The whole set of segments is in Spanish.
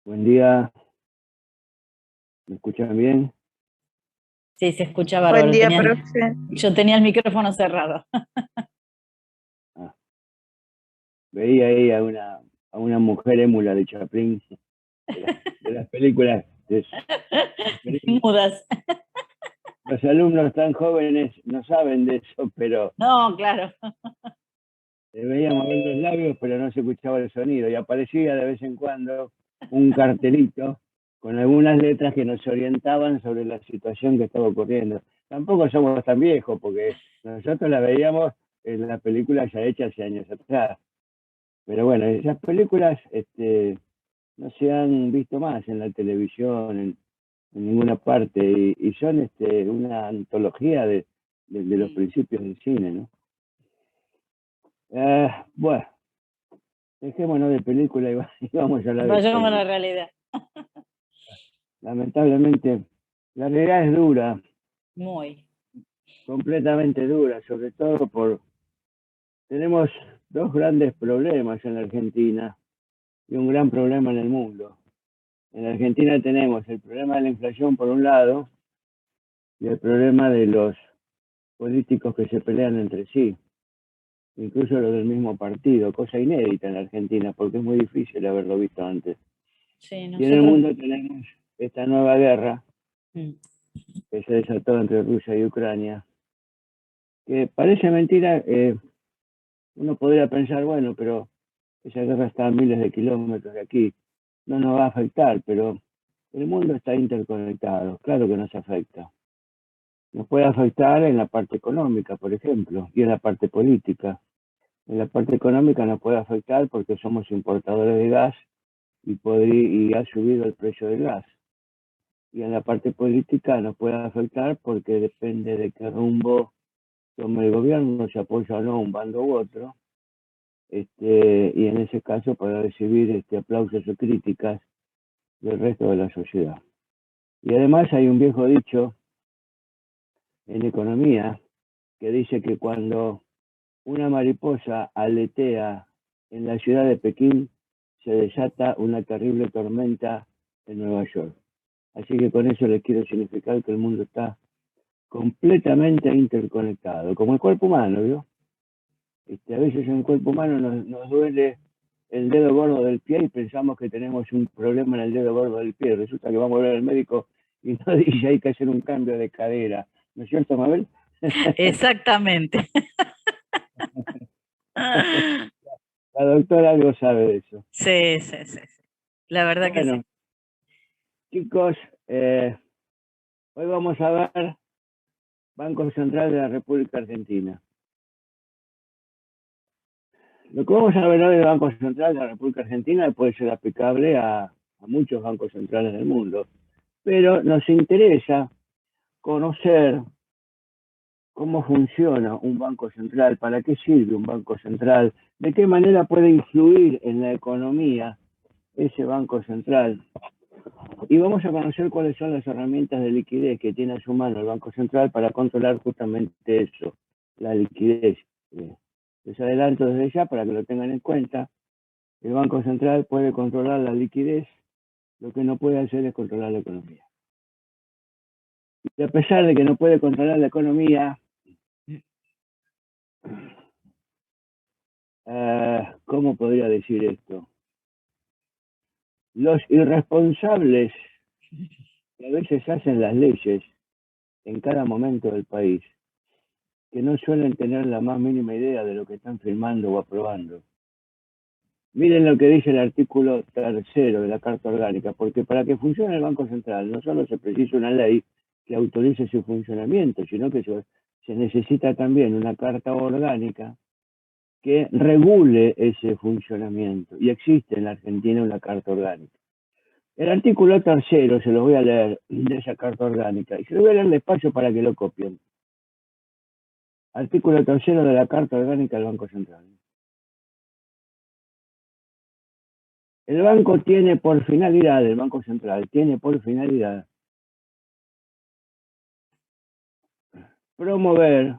Buen día, ¿me escuchan bien? Sí, se escucha Buen bárbaro. día, profe. Yo tenía el micrófono cerrado. Ah, veía ahí a una mujer émula de Chaplin, de las películas. Las películas. Mudas. Los alumnos tan jóvenes no saben de eso, pero No, claro. se veía mover los labios, pero no se escuchaba el sonido. Y aparecía de vez en cuando un cartelito con algunas letras que nos orientaban sobre la situación que estaba ocurriendo. Tampoco somos tan viejos, porque nosotros la veíamos en las películas ya hechas hace años atrás. Pero bueno, esas películas no se han visto más en la televisión, en ninguna parte, y son una antología de los Sí. principios del cine, ¿no? Bueno, dejémonos de película y vamos a hablar de Vayamos a economía. la realidad. Lamentablemente, la realidad es dura, Muy. completamente dura, sobre todo tenemos dos grandes problemas en la Argentina y un gran problema en el mundo. En la Argentina tenemos el problema de la inflación por un lado y el problema de los políticos que se pelean entre sí, incluso los del mismo partido, cosa inédita en la Argentina, porque es muy difícil haberlo visto antes. Sí, Y en el nosotros. mundo tenemos esta nueva guerra Mm. que se desató entre Rusia y Ucrania, que parece mentira, uno podría pensar, bueno, pero esa guerra está a miles de kilómetros de aquí, no nos va a afectar, pero el mundo está interconectado, claro que nos afecta. Nos puede afectar en la parte económica, por ejemplo, y en la parte política. En la parte económica nos puede afectar porque somos importadores de gas y ha subido el precio del gas. Y en la parte política nos puede afectar porque depende de qué rumbo tome el gobierno, si apoya o no un bando u otro, y en ese caso para recibir aplausos o críticas del resto de la sociedad. Y además hay un viejo dicho en economía que dice que cuando una mariposa aletea en la ciudad de Pekín, se desata una terrible tormenta en Nueva York. Así que con eso les quiero significar que el mundo está completamente interconectado, como el cuerpo humano, ¿vio? A veces en el cuerpo humano nos duele el dedo gordo del pie y pensamos que tenemos un problema en el dedo gordo del pie. Resulta que vamos a ver al médico y nos dice hay que hacer un cambio de cadera. ¿No es cierto, Mabel? Exactamente. La doctora algo sabe de eso. Sí, sí, sí, sí. La verdad que sí. Bueno, chicos, hoy vamos a ver Banco Central de la República Argentina. Lo que vamos a ver hoy del Banco Central de la República Argentina puede ser aplicable a muchos bancos centrales del mundo, pero nos interesa conocer cómo funciona un banco central, para qué sirve un banco central, de qué manera puede influir en la economía ese banco central. Y vamos a conocer cuáles son las herramientas de liquidez que tiene a su mano el Banco Central para controlar justamente eso, la liquidez. Les adelanto desde ya para que lo tengan en cuenta. El Banco Central puede controlar la liquidez, lo que no puede hacer es controlar la economía. Y a pesar de que no puede controlar la economía, ¿cómo podría decir esto? Los irresponsables que a veces hacen las leyes en cada momento del país, que no suelen tener la más mínima idea de lo que están firmando o aprobando. Miren lo que dice el artículo tercero de la Carta Orgánica, porque para que funcione el Banco Central no solo se precisa una ley que autorice su funcionamiento, sino que se necesita también una Carta Orgánica que regule ese funcionamiento. Y existe en la Argentina una Carta Orgánica. El artículo tercero, se lo voy a leer, de esa Carta Orgánica, y se lo voy a leer despacio para que lo copien. Artículo tercero de la Carta Orgánica del Banco Central. El Banco Central tiene por finalidad promover,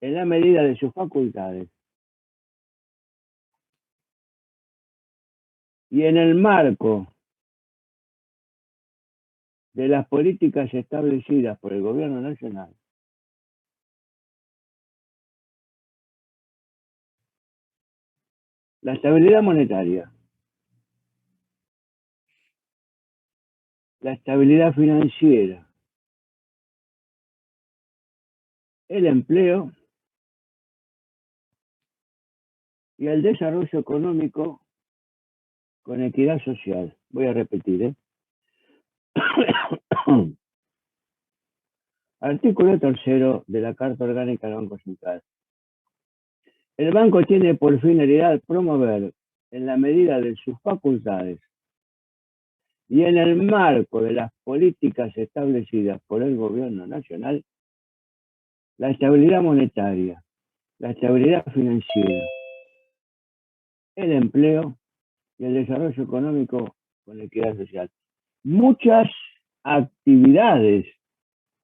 en la medida de sus facultades, Y en el marco de las políticas establecidas por el gobierno nacional, la estabilidad monetaria, la estabilidad financiera, el empleo y el desarrollo económico con equidad social. Voy a repetir, Artículo 3 de la Carta Orgánica del Banco Central. El banco tiene por finalidad promover, en la medida de sus facultades y en el marco de las políticas establecidas por el gobierno nacional, la estabilidad monetaria, la estabilidad financiera, el empleo y el desarrollo económico con equidad social. Muchas actividades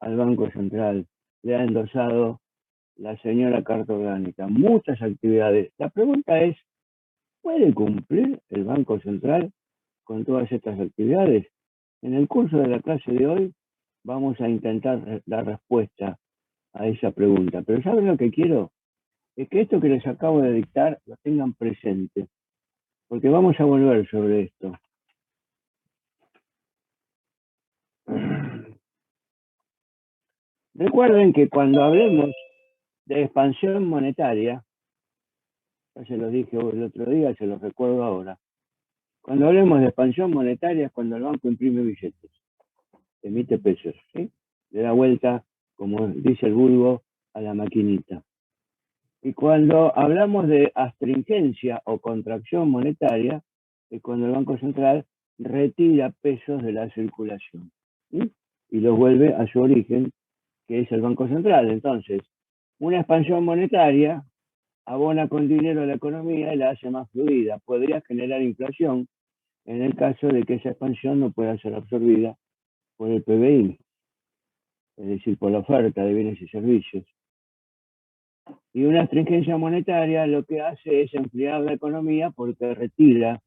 al Banco Central le ha endosado la señora Carta Orgánica, muchas actividades. La pregunta es, ¿puede cumplir el Banco Central con todas estas actividades? En el curso de la clase de hoy vamos a intentar dar respuesta a esa pregunta. Pero ¿saben lo que quiero? Es que esto que les acabo de dictar lo tengan presente, porque vamos a volver sobre esto. Recuerden que cuando hablemos de expansión monetaria, ya se los dije el otro día, se los recuerdo ahora. Cuando hablemos de expansión monetaria es cuando el banco imprime billetes, emite pesos, ¿sí? Le da vuelta, como dice el vulgo, a la maquinita. Y cuando hablamos de astringencia o contracción monetaria, es cuando el Banco Central retira pesos de la circulación, ¿sí? Y los vuelve a su origen, que es el Banco Central. Entonces, una expansión monetaria abona con dinero a la economía y la hace más fluida. Podría generar inflación en el caso de que esa expansión no pueda ser absorbida por el PBI, es decir, por la oferta de bienes y servicios. Y una astringencia monetaria lo que hace es enfriar la economía porque retira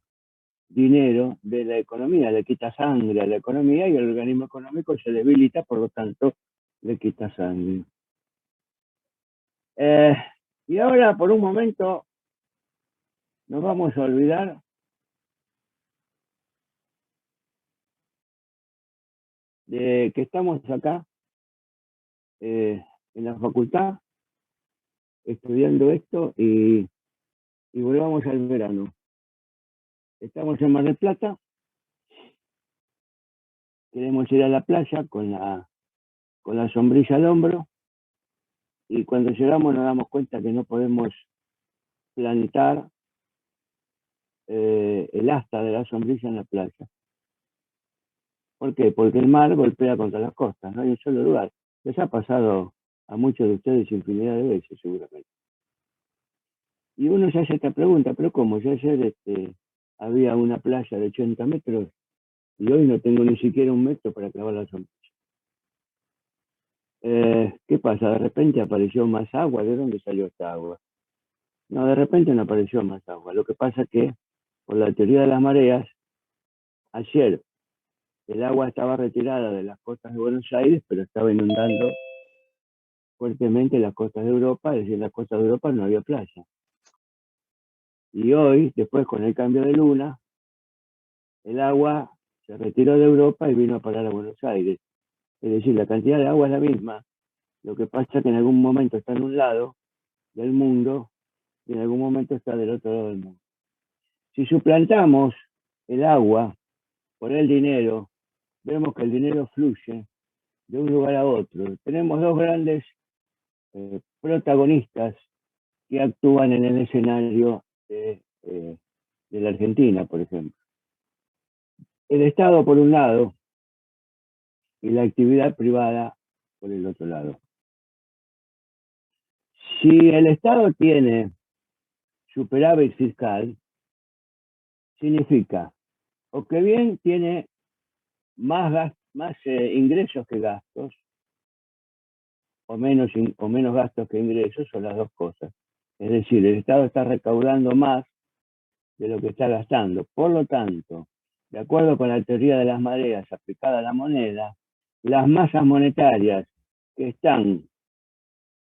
dinero de la economía, le quita sangre a la economía y el organismo económico se debilita, por lo tanto, le quita sangre. Y ahora, por un momento, nos vamos a olvidar de que estamos acá en la facultad estudiando esto y volvamos al verano. Estamos en Mar del Plata, queremos ir a la playa con la sombrilla al hombro y cuando llegamos nos damos cuenta que no podemos plantar el asta de la sombrilla en la playa. ¿Por qué? Porque el mar golpea contra las costas, no hay un solo lugar. Les ha pasado a muchos de ustedes infinidad de veces, seguramente. Y uno se hace esta pregunta, ¿pero cómo? Yo ayer había una playa de 80 metros y hoy no tengo ni siquiera un metro para clavar la sombrilla. ¿Qué pasa? De repente apareció más agua. ¿De dónde salió esta agua? No, de repente no apareció más agua. Lo que pasa es que, por la teoría de las mareas, ayer el agua estaba retirada de las costas de Buenos Aires, pero estaba inundando fuertemente las costas de Europa, es decir, en las costas de Europa no había playa. Y hoy, después con el cambio de luna, el agua se retiró de Europa y vino a parar a Buenos Aires. Es decir, la cantidad de agua es la misma, lo que pasa es que en algún momento está en un lado del mundo y en algún momento está del otro lado del mundo. Si suplantamos el agua por el dinero, vemos que el dinero fluye de un lugar a otro. Tenemos dos grandes protagonistas que actúan en el escenario de la Argentina, por ejemplo. El Estado por un lado y la actividad privada por el otro lado. Si el Estado tiene superávit fiscal, significa o que bien tiene más ingresos que gastos, o menos gastos que ingresos, son las dos cosas. Es decir, el Estado está recaudando más de lo que está gastando. Por lo tanto, de acuerdo con la teoría de las mareas aplicada a la moneda, las masas monetarias que están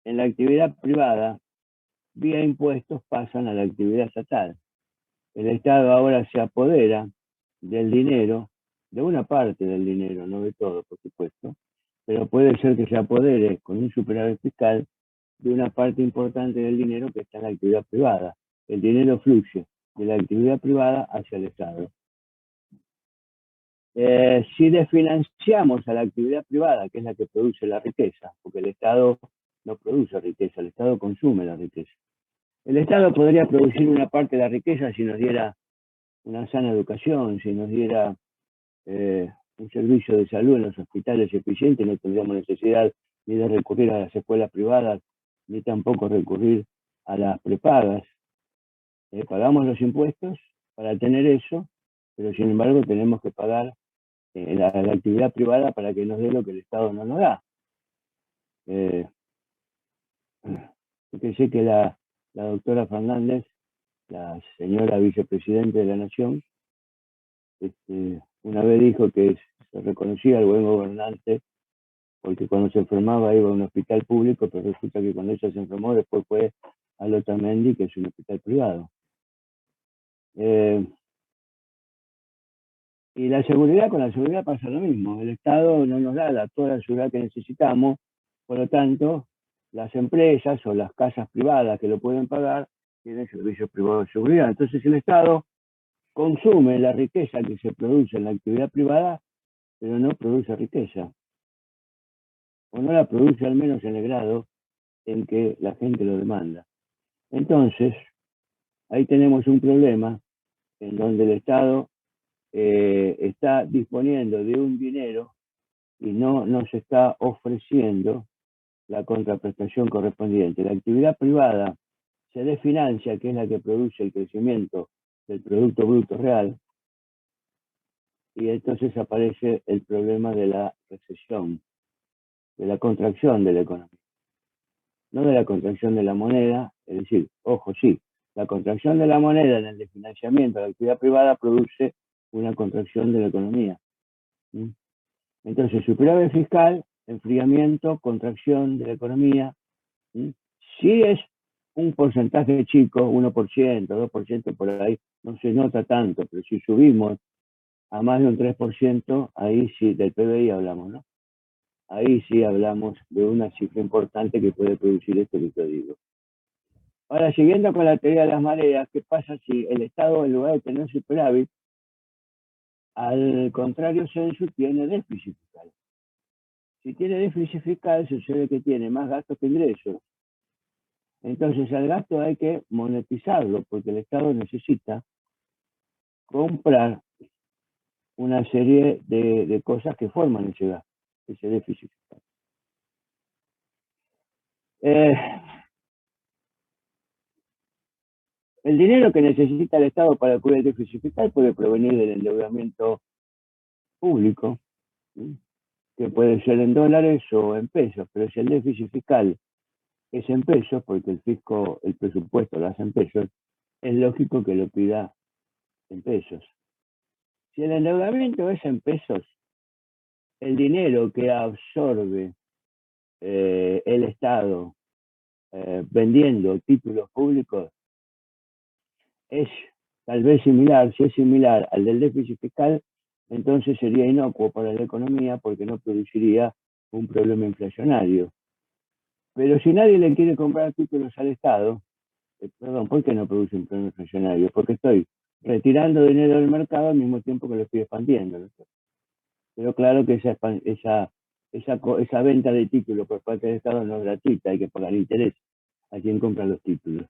en la actividad privada, vía impuestos, pasan a la actividad estatal. El Estado ahora se apodera del dinero, de una parte del dinero, no de todo, por supuesto, pero puede ser que se apodere con un superávit fiscal de una parte importante del dinero que está en la actividad privada. El dinero fluye de la actividad privada hacia el Estado. Si desfinanciamos a la actividad privada, que es la que produce la riqueza, porque el Estado no produce riqueza, el Estado consume la riqueza. El Estado podría producir una parte de la riqueza si nos diera una sana educación, si nos diera un servicio de salud en los hospitales eficiente, no tendríamos necesidad ni de recurrir a las escuelas privadas, ni tampoco recurrir a las prepagas. Pagamos los impuestos para tener eso, pero sin embargo tenemos que pagar la actividad privada para que nos dé lo que el Estado no nos da. Fíjese que la doctora Fernández, la señora vicepresidenta de la Nación, una vez dijo que se reconocía al buen gobernante porque cuando se enfermaba iba a un hospital público, pero resulta que cuando ella se enfermó después fue al Otamendi, que es un hospital privado. Y la seguridad, con la seguridad pasa lo mismo. El Estado no nos da toda la seguridad que necesitamos, por lo tanto, las empresas o las casas privadas que lo pueden pagar tienen servicios privados de seguridad. Entonces el Estado consume la riqueza que se produce en la actividad privada, pero no produce riqueza. O no la produce al menos en el grado en que la gente lo demanda. Entonces, ahí tenemos un problema en donde el Estado está disponiendo de un dinero y no nos está ofreciendo la contraprestación correspondiente. La actividad privada se desfinancia, que es la que produce el crecimiento del Producto Bruto Real, y entonces aparece el problema de la recesión, de la contracción de la economía. No de la contracción de la moneda, es decir, ojo, sí, la contracción de la moneda en el desfinanciamiento de la actividad privada produce una contracción de la economía. Entonces, superávit fiscal, enfriamiento, contracción de la economía. Si es un porcentaje chico, 1%, 2% por ahí, no se nota tanto, pero si subimos a más de un 3%, ahí sí, del PBI hablamos, ¿no? Ahí sí hablamos de una cifra importante que puede producir esto que te digo. Ahora, siguiendo con la teoría de las mareas, ¿qué pasa si el Estado, en lugar de tener superávit, al contrario censo, tiene déficit fiscal? Si tiene déficit fiscal, sucede que tiene más gastos que ingresos. Entonces, al gasto hay que monetizarlo, porque el Estado necesita comprar una serie de cosas que forman ese gasto, ese déficit fiscal. El dinero que necesita el Estado para cubrir el déficit fiscal puede provenir del endeudamiento público, ¿sí?, que puede ser en dólares o en pesos, pero si el déficit fiscal es en pesos, porque el fisco, el presupuesto lo hace en pesos, es lógico que lo pida en pesos. Si el endeudamiento es en pesos, el dinero que absorbe el Estado vendiendo títulos públicos es tal vez similar, si es similar al del déficit fiscal, entonces sería inocuo para la economía porque no produciría un problema inflacionario. Pero si nadie le quiere comprar títulos al Estado, perdón, ¿por qué no produce un problema inflacionario? Porque estoy retirando dinero del mercado al mismo tiempo que lo estoy expandiendo, ¿no? Pero claro que esa venta de títulos por parte del Estado no es gratuita, hay que pagar interés a quien compra los títulos.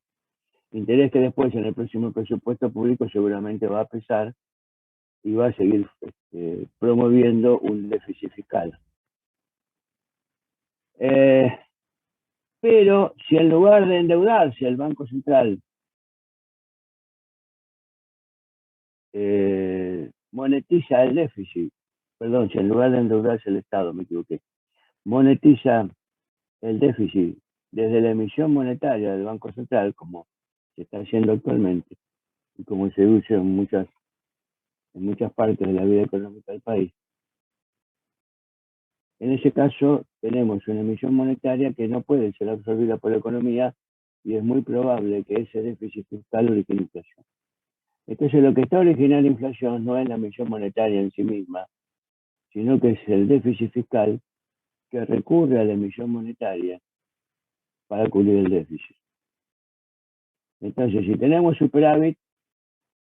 Interés que después en el próximo presupuesto público seguramente va a pesar y va a seguir promoviendo un déficit fiscal. Pero si en lugar de endeudarse el Banco Central monetiza el déficit, perdón, si en lugar de endeudarse el Estado, me equivoqué, monetiza el déficit desde la emisión monetaria del Banco Central, como se está haciendo actualmente, y como se usa en muchas partes de la vida económica del país. En ese caso, tenemos una emisión monetaria que no puede ser absorbida por la economía y es muy probable que ese déficit fiscal origine inflación. Entonces, lo que está originando inflación no es la emisión monetaria en sí misma, sino que es el déficit fiscal que recurre a la emisión monetaria para cubrir el déficit. Entonces, si tenemos superávit,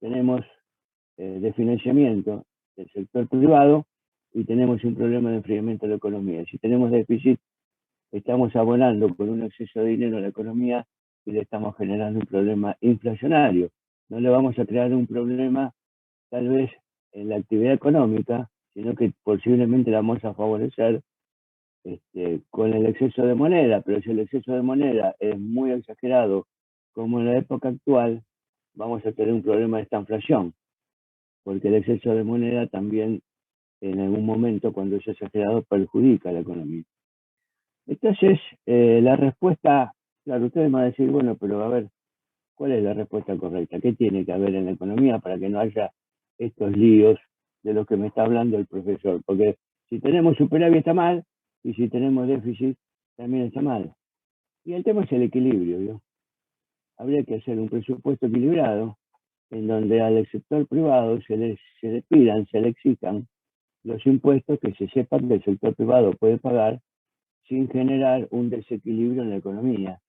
tenemos de financiamiento del sector privado y tenemos un problema de enfriamiento de la economía. Si tenemos déficit, estamos abonando con un exceso de dinero a la economía y le estamos generando un problema inflacionario. No le vamos a crear un problema tal vez en la actividad económica, sino que posiblemente la vamos a favorecer con el exceso de moneda, pero si el exceso de moneda es muy exagerado, como en la época actual, vamos a tener un problema de esta inflación, porque el exceso de moneda también en algún momento, cuando es exagerado, perjudica a la economía. Entonces, la respuesta, claro, ustedes me van a decir, bueno, pero a ver, ¿cuál es la respuesta correcta? ¿Qué tiene que haber en la economía para que no haya estos líos de los que me está hablando el profesor? Porque si tenemos superávit está mal, y si tenemos déficit también está mal. Y el tema es el equilibrio, ¿no? Habría que hacer un presupuesto equilibrado en donde al sector privado se le pidan, se le exijan los impuestos que se sepan que el sector privado puede pagar sin generar un desequilibrio en la economía.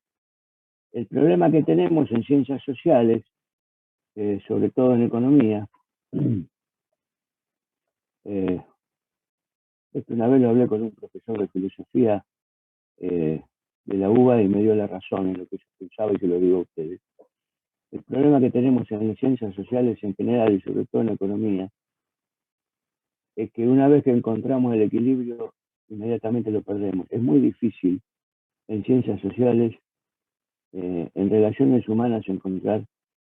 El problema que tenemos en ciencias sociales, sobre todo en economía, esto una vez lo hablé con un profesor de filosofía de la UBA y me dio la razón en lo que yo pensaba y se lo digo a ustedes. El problema que tenemos en las ciencias sociales en general y sobre todo en la economía es que una vez que encontramos el equilibrio, inmediatamente lo perdemos. Es muy difícil en ciencias sociales, en relaciones humanas,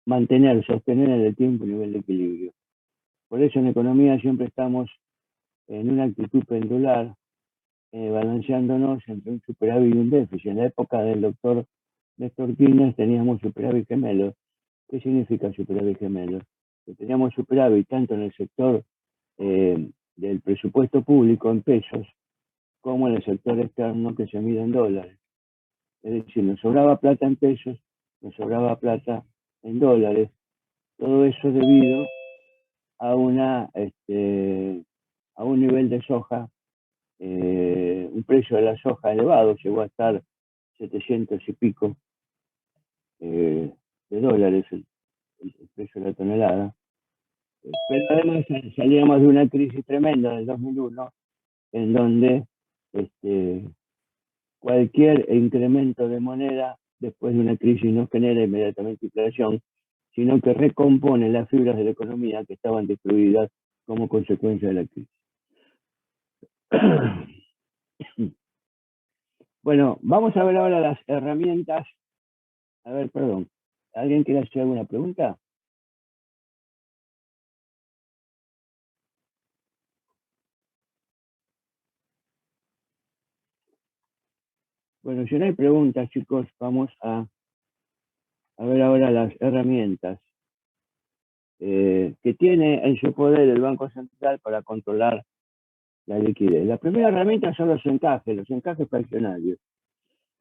mantener, sostener en el tiempo un nivel de equilibrio. Por eso en economía siempre estamos en una actitud pendular, balanceándonos entre un superávit y un déficit. En la época del doctor Néstor Kirchner teníamos superávit gemelo. ¿Qué significa superávit gemelo? Que teníamos superávit tanto en el sector del presupuesto público en pesos como en el sector externo que se mide en dólares. Es decir, nos sobraba plata en pesos, nos sobraba plata en dólares. Todo eso debido a a un nivel de soja, un precio de la soja elevado, llegó a estar 700 y pico de dólares el precio de la tonelada. Pero además salíamos de una crisis tremenda del 2001, en donde cualquier incremento de moneda después de una crisis no genera inmediatamente inflación, sino que recompone las fibras de la economía que estaban destruidas como consecuencia de la crisis. Bueno, vamos a ver ahora las herramientas. A ver, perdón, ¿alguien quiere hacer alguna pregunta? Bueno, si no hay preguntas, chicos, vamos a ver ahora las herramientas que tiene en su poder el Banco Central para controlar la liquidez. La primera herramienta son los encajes fraccionarios.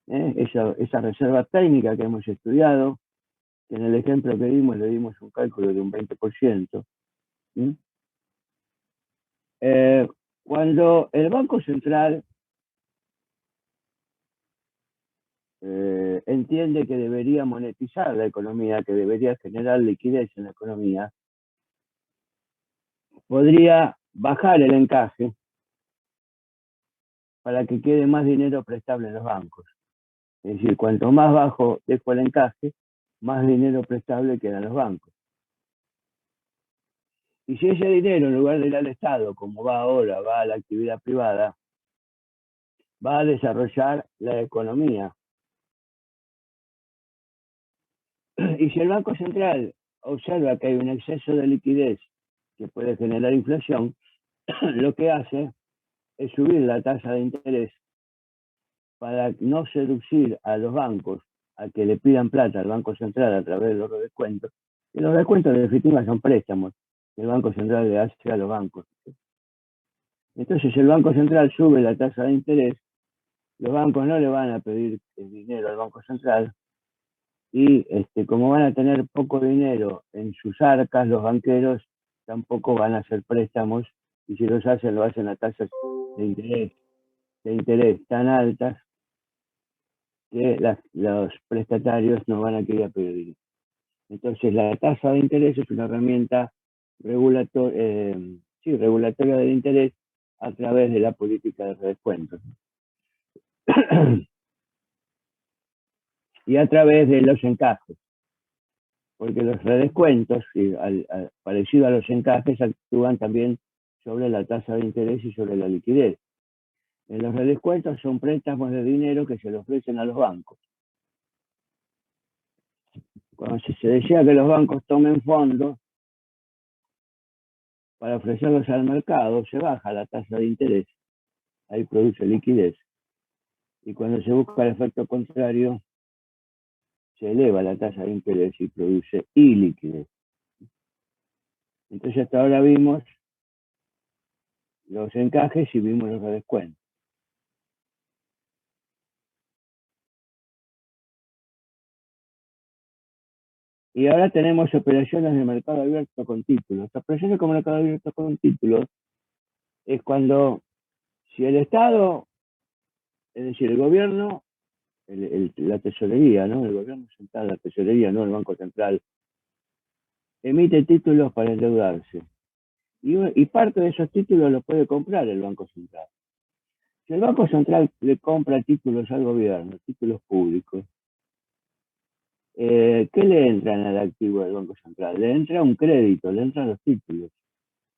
Esa reserva técnica que hemos estudiado, que en el ejemplo que dimos le dimos un cálculo de un 20%. Cuando el Banco Central entiende que debería monetizar la economía, que debería generar liquidez en la economía, podría bajar el encaje para que quede más dinero prestable en los bancos. Es decir, cuanto más bajo dejo el encaje, más dinero prestable queda en los bancos. Y si ese dinero, en lugar de ir al Estado, como va ahora, va a la actividad privada, va a desarrollar la economía. Y si el Banco Central observa que hay un exceso de liquidez que puede generar inflación, lo que hace es subir la tasa de interés para no seducir a los bancos a que le pidan plata al Banco Central a través de los descuentos, Y los descuentos de definitiva son préstamos que el Banco Central le hace a los bancos. Entonces el Banco Central sube la tasa de interés, los bancos no le van a pedir dinero al Banco Central, y como van a tener poco dinero en sus arcas, los banqueros tampoco van a hacer préstamos, y si los hacen, lo hacen a tasas de interés tan altas que los prestatarios no van a querer pedir dinero. Entonces la tasa de interés es una herramienta regulatoria del interés a través de la política de redescuentos. Y a través de los encajes, porque los redescuentos, parecido a los encajes, actúan también sobre la tasa de interés y sobre la liquidez. En los redescuentos son préstamos de dinero que se le ofrecen a los bancos. Cuando se desea que los bancos tomen fondos para ofrecerlos al mercado, se baja la tasa de interés, ahí produce liquidez. Y cuando se busca el efecto contrario, se eleva la tasa de interés y produce iliquidez. Entonces hasta ahora vimos los encajes y vimos los redescuentos. Y ahora tenemos operaciones de mercado abierto con títulos. Operaciones como mercado abierto con títulos es cuando, si el Estado, es decir, el gobierno, la tesorería, ¿no? El gobierno central, la tesorería, no el Banco Central, emite títulos para endeudarse. Y parte de esos títulos los puede comprar el Banco Central. Si el Banco Central le compra títulos al gobierno, títulos públicos, ¿qué le entran al activo del Banco Central? Le entra un crédito, le entran los títulos,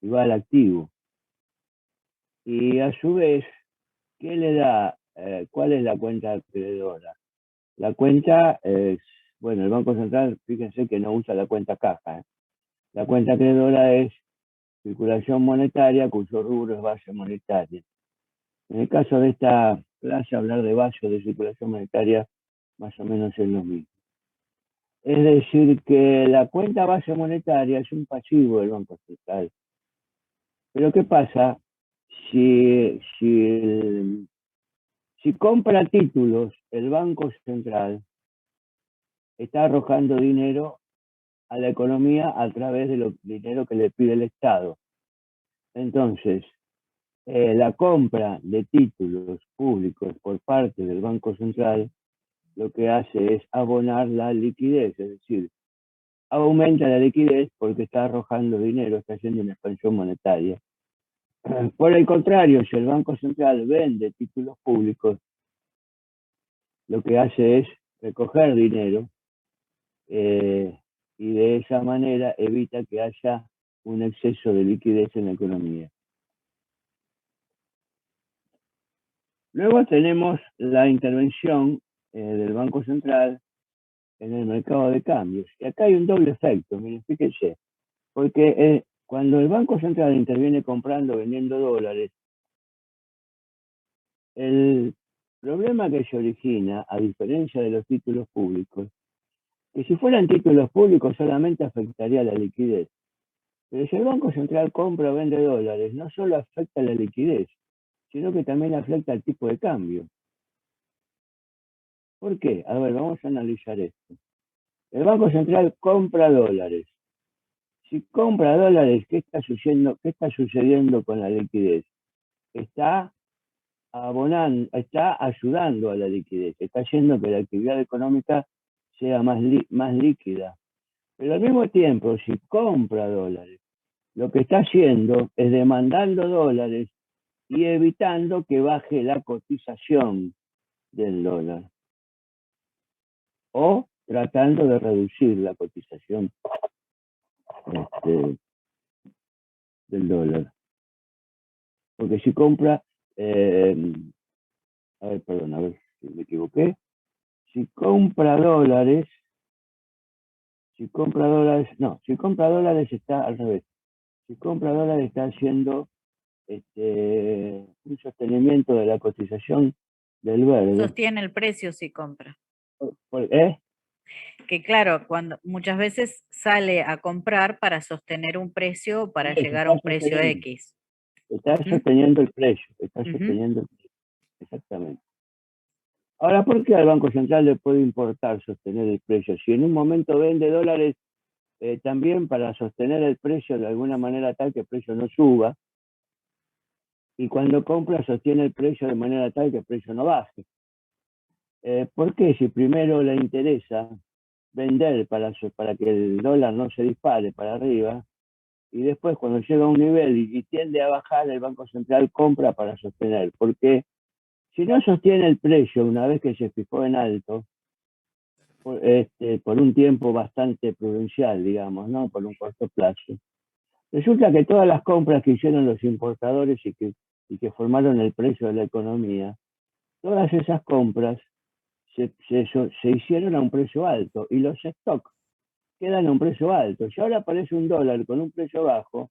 y va al activo. Y a su vez, ¿qué le da? ¿Cuál es la cuenta acreedora? La cuenta es, bueno, el Banco Central, fíjense que no usa la cuenta caja. La cuenta acreedora es circulación monetaria, cuyo rubro es base monetaria. En el caso de esta clase, hablar de base o de circulación monetaria más o menos es lo mismo. Es decir, que la cuenta base monetaria es un pasivo del Banco Central. Pero ¿qué pasa si compra títulos el Banco Central? Está arrojando dinero a la economía a través del dinero que le pide el Estado. Entonces, la compra de títulos públicos por parte del Banco Central lo que hace es abonar la liquidez, es decir, aumenta la liquidez porque está arrojando dinero, está haciendo una expansión monetaria. Por el contrario, si el Banco Central vende títulos públicos, lo que hace es recoger dinero y de esa manera evita que haya un exceso de liquidez en la economía. Luego tenemos la intervención del Banco Central en el mercado de cambios. Y acá hay un doble efecto, miren, fíjense, porque cuando el Banco Central interviene comprando, vendiendo dólares, el problema que se origina, a diferencia de los títulos públicos, que si fueran títulos públicos solamente afectaría la liquidez. Pero si el Banco Central compra o vende dólares, no solo afecta la liquidez, sino que también afecta el tipo de cambio. ¿Por qué? A ver, vamos a analizar esto. El Banco Central compra dólares. Si compra dólares, ¿qué está sucediendo con la liquidez? Está ayudando a la liquidez, está haciendo que la actividad económica sea más líquida. Pero al mismo tiempo, si compra dólares, lo que está haciendo es demandando dólares y evitando que baje la cotización del dólar, o tratando de reducir la cotización del dólar. Porque si compra, a ver si me equivoqué. Si compra dólares está al revés. Si compra dólares está haciendo un sostenimiento de la cotización del verde. Sostiene el precio si compra. ¿Eh? que claro, cuando muchas veces sale a comprar para sostener un precio o para Eso, llegar a un precio X. está ¿Mm? sosteniendo el precio, está Ujú. sosteniendo el precio, exactamente. Ahora, ¿por qué al Banco Central le puede importar sostener el precio? Si en un momento vende dólares, también para sostener el precio de alguna manera tal que el precio no suba, y cuando compra sostiene el precio de manera tal que el precio no baje. ¿Por qué? Si primero le interesa vender para que el dólar no se dispare para arriba, y después cuando llega a un nivel y tiende a bajar, el Banco Central compra para sostener, porque si no sostiene el precio una vez que se fijó en alto, por un tiempo bastante prudencial, digamos, ¿no? Por un corto plazo. Resulta que todas las compras que hicieron los importadores y que formaron el precio de la economía, todas esas compras se hicieron a un precio alto y los stocks quedan a un precio alto. Si ahora aparece un dólar con un precio bajo,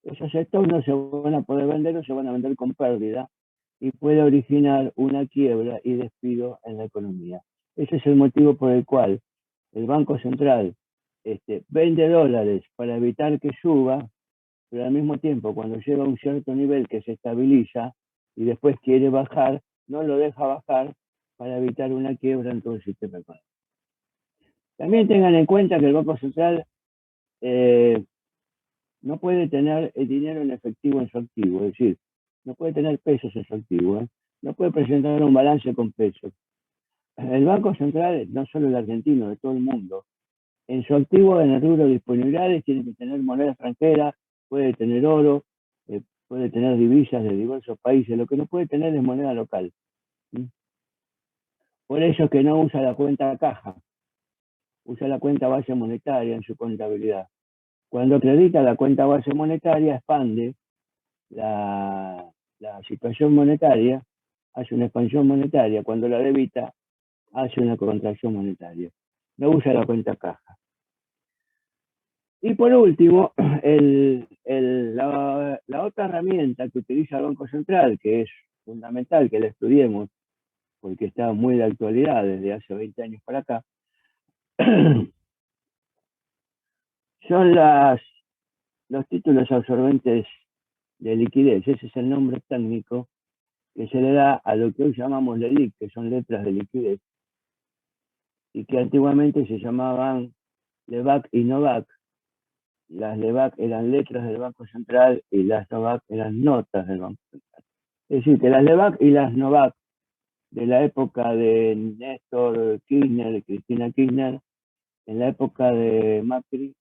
esos stocks no se van a poder vender o se van a vender con pérdida y puede originar una quiebra y despido en la economía. Ese es el motivo por el cual el Banco Central vende dólares para evitar que suba, pero al mismo tiempo cuando llega a un cierto nivel que se estabiliza y después quiere bajar, no lo deja bajar para evitar una quiebra en todo el sistema económico. También tengan en cuenta que el Banco Central eh, no puede tener el dinero en efectivo en su activo, es decir, no puede tener pesos en su activo, ¿eh? No puede presentar un balance con pesos. El Banco Central, no solo el argentino, de todo el mundo, en su activo, en el rubro de disponibilidades, tiene que tener moneda extranjera, puede tener oro, puede tener divisas de diversos países, lo que no puede tener es moneda local. ¿Sí? Por eso es que no usa la cuenta caja, usa la cuenta base monetaria en su contabilidad. Cuando acredita la cuenta base monetaria, expande la situación monetaria, hace una expansión monetaria. Cuando la debita, hace una contracción monetaria. No usa la cuenta caja. Y por último, la otra herramienta que utiliza el Banco Central, que es fundamental que la estudiemos, porque está muy de actualidad desde hace 20 años para acá, son los títulos absorbentes de liquidez. Ese es el nombre técnico que se le da a lo que hoy llamamos LELIQ, que son letras de liquidez, y que antiguamente se llamaban LEBAC y NOVAC. Las LEBAC eran letras del Banco Central y las NOVAC eran notas del Banco Central. Es decir, que las LEBAC y las NOVAC de la época de Néstor Kirchner, de Cristina Kirchner, en la época de Macri,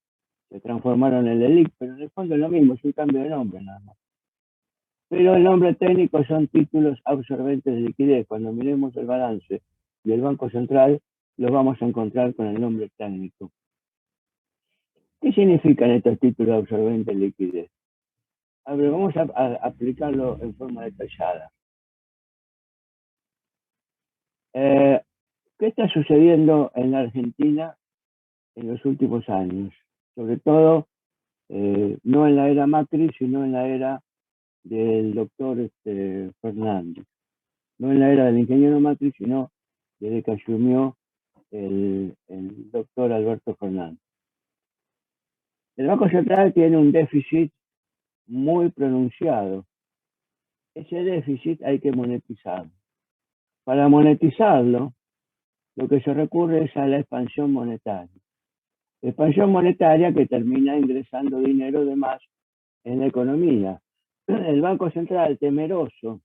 se transformaron en LELIQ, pero en el fondo es lo mismo, es un cambio de nombre nada más. Pero el nombre técnico son títulos absorbentes de liquidez. Cuando miremos el balance del Banco Central, los vamos a encontrar con el nombre técnico. ¿Qué significan estos títulos absorbentes de liquidez? A ver, vamos a aplicarlo en forma detallada. ¿Qué está sucediendo en la Argentina en los últimos años? Sobre todo, no en la era Macri, sino en la era del doctor Fernández. No en la era del ingeniero Macri, sino desde que asumió el doctor Alberto Fernández. El Banco Central tiene un déficit muy pronunciado. Ese déficit hay que monetizarlo. Para monetizarlo, lo que se recurre es a la expansión monetaria. Expansión monetaria que termina ingresando dinero de más en la economía. El Banco Central, temeroso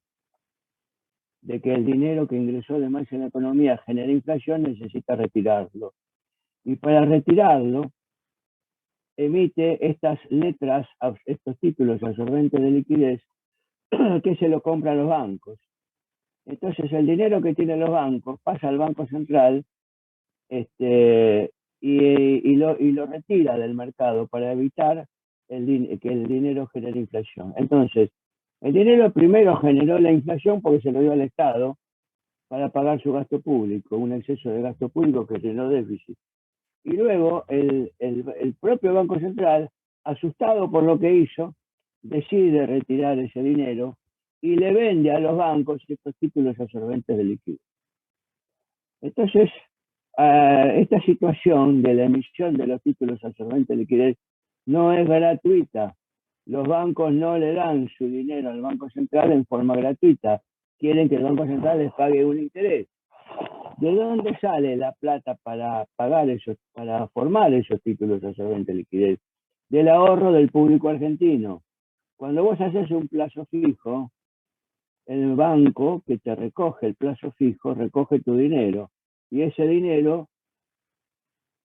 de que el dinero que ingresó de más en la economía genere inflación, necesita retirarlo. Y para retirarlo, emite estas letras, estos títulos absorbentes de liquidez, que se lo compran los bancos. Entonces el dinero que tienen los bancos pasa al Banco Central y lo retira del mercado para evitar que el dinero genere inflación. Entonces, el dinero primero generó la inflación porque se lo dio al Estado para pagar su gasto público, un exceso de gasto público que generó déficit. Y luego el propio Banco Central, asustado por lo que hizo, decide retirar ese dinero y le vende a los bancos estos títulos absorbentes de liquidez. Entonces, esta situación de la emisión de los títulos absorbentes de liquidez no es gratuita. Los bancos no le dan su dinero al Banco Central en forma gratuita. Quieren que el Banco Central les pague un interés. ¿De dónde sale la plata para pagar esos, para formar esos títulos absorbentes de liquidez? Del ahorro del público argentino. Cuando vos haces un plazo fijo, el banco que te recoge el plazo fijo recoge tu dinero y ese dinero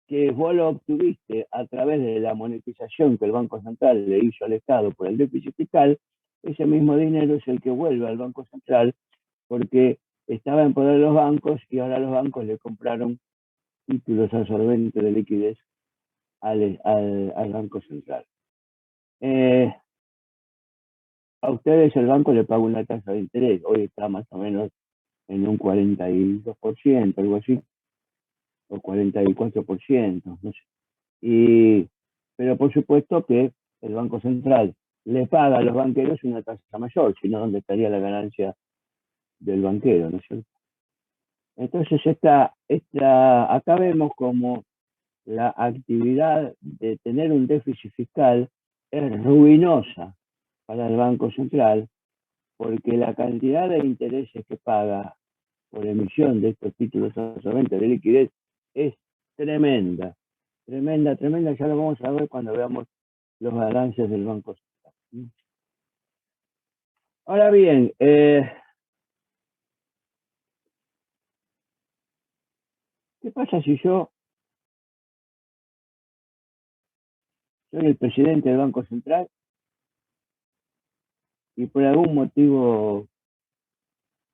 que vos lo obtuviste a través de la monetización que el Banco Central le hizo al Estado por el déficit fiscal, ese mismo dinero es el que vuelve al Banco Central porque estaba en poder de los bancos y ahora los bancos le compraron títulos absorbentes de liquidez al Banco Central. A ustedes el banco le paga una tasa de interés, hoy está más o menos en un 42%, algo así, o 44%, no sé. Pero por supuesto que el Banco Central le paga a los banqueros una tasa mayor, si no, ¿dónde estaría la ganancia del banquero? ¿No es cierto? Entonces, acá vemos como la actividad de tener un déficit fiscal es ruinosa para el Banco Central, porque la cantidad de intereses que paga por emisión de estos títulos absorbentes de liquidez es tremenda, tremenda, tremenda. Ya lo vamos a ver cuando veamos los balances del Banco Central. Ahora bien, ¿qué pasa si yo soy el presidente del Banco Central y por algún motivo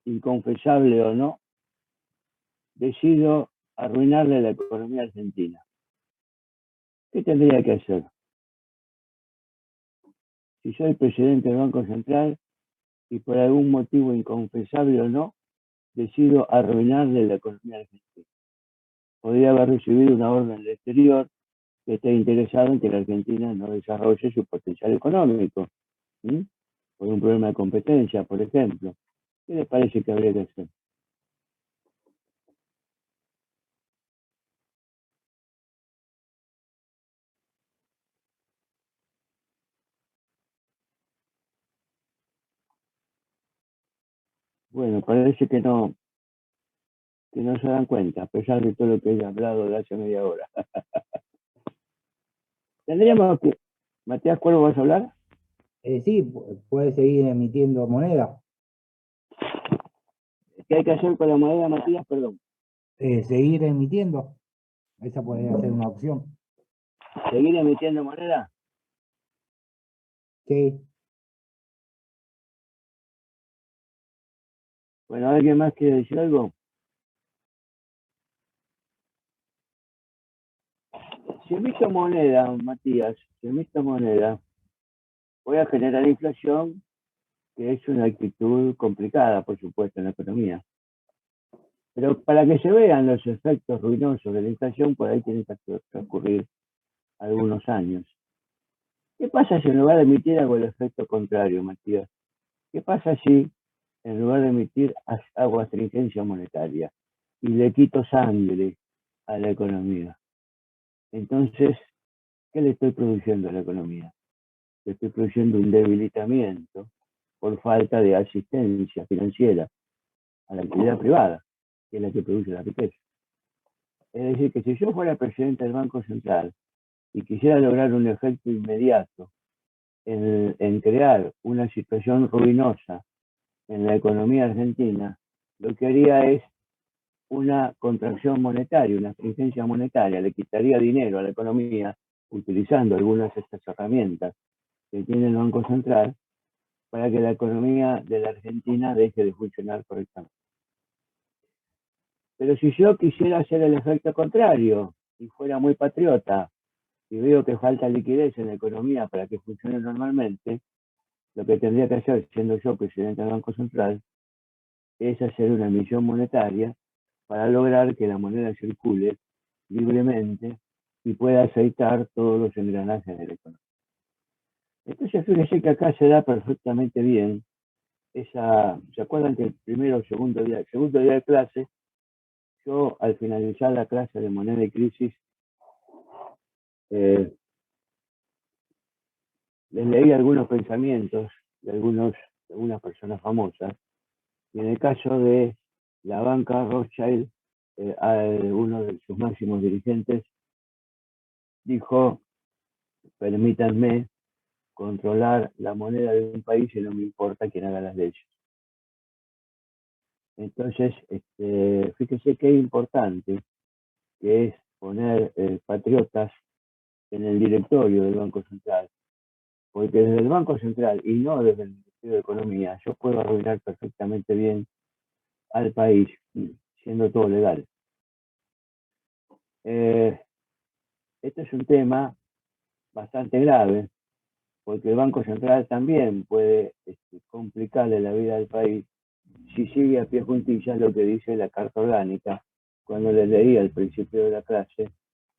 inconfesable o no, decido arruinarle la economía argentina? ¿Qué tendría que hacer? Si soy presidente del Banco Central y por algún motivo inconfesable o no, decido arruinarle la economía argentina. Podría haber recibido una orden del exterior que esté interesado en que la Argentina no desarrolle su potencial económico, ¿sí? Por un problema de competencia, por ejemplo. ¿Qué les parece que habría que hacer? Bueno, parece que no se dan cuenta, a pesar de todo lo que he hablado de hace media hora. Tendríamos que... Matías Cuervo, ¿vas a hablar? Sí, puede seguir emitiendo moneda. ¿Qué hay que hacer con la moneda, Matías? Perdón. Seguir emitiendo. Esa podría ser una opción. ¿Seguir emitiendo moneda? Sí. Bueno, ¿alguien más quiere decir algo? Si emito moneda, Matías, si emito moneda, voy a generar inflación, que es una actitud complicada, por supuesto, en la economía. Pero para que se vean los efectos ruinosos de la inflación, por ahí tienen que transcurrir algunos años. ¿Qué pasa si en lugar de emitir hago el efecto contrario, Matías? ¿Qué pasa si en lugar de emitir hago astringencia monetaria y le quito sangre a la economía? Entonces, ¿qué le estoy produciendo a la economía? Le estoy produciendo un debilitamiento por falta de asistencia financiera a la actividad privada, que es la que produce la riqueza. Es decir, que si yo fuera presidente del Banco Central y quisiera lograr un efecto inmediato en crear una situación ruinosa en la economía argentina, lo que haría es una contracción monetaria, una astringencia monetaria, le quitaría dinero a la economía utilizando algunas de estas herramientas que tiene el Banco Central para que la economía de la Argentina deje de funcionar correctamente. Pero si yo quisiera hacer el efecto contrario y fuera muy patriota y veo que falta liquidez en la economía para que funcione normalmente, lo que tendría que hacer, siendo yo presidente del Banco Central, es hacer una emisión monetaria para lograr que la moneda circule libremente y pueda aceitar todos los engranajes de la economía. Entonces, fíjense que acá se da perfectamente bien esa. ¿Se acuerdan que el segundo día de clase, Yo, al finalizar la clase de moneda y crisis, les leí algunos pensamientos de algunas personas famosas, y en el caso de la banca Rothschild, uno de sus máximos dirigentes dijo: permítanme controlar la moneda de un país y no me importa quién haga las leyes. Entonces, fíjese qué importante que es poner patriotas en el directorio del Banco Central, porque desde el Banco Central y no desde el Ministerio de Economía yo puedo arruinar perfectamente bien al país, siendo todo legal. Este es un tema bastante grave, porque el Banco Central también puede complicarle la vida al país si sigue a pie juntillas lo que dice la Carta Orgánica, cuando les leía al principio de la clase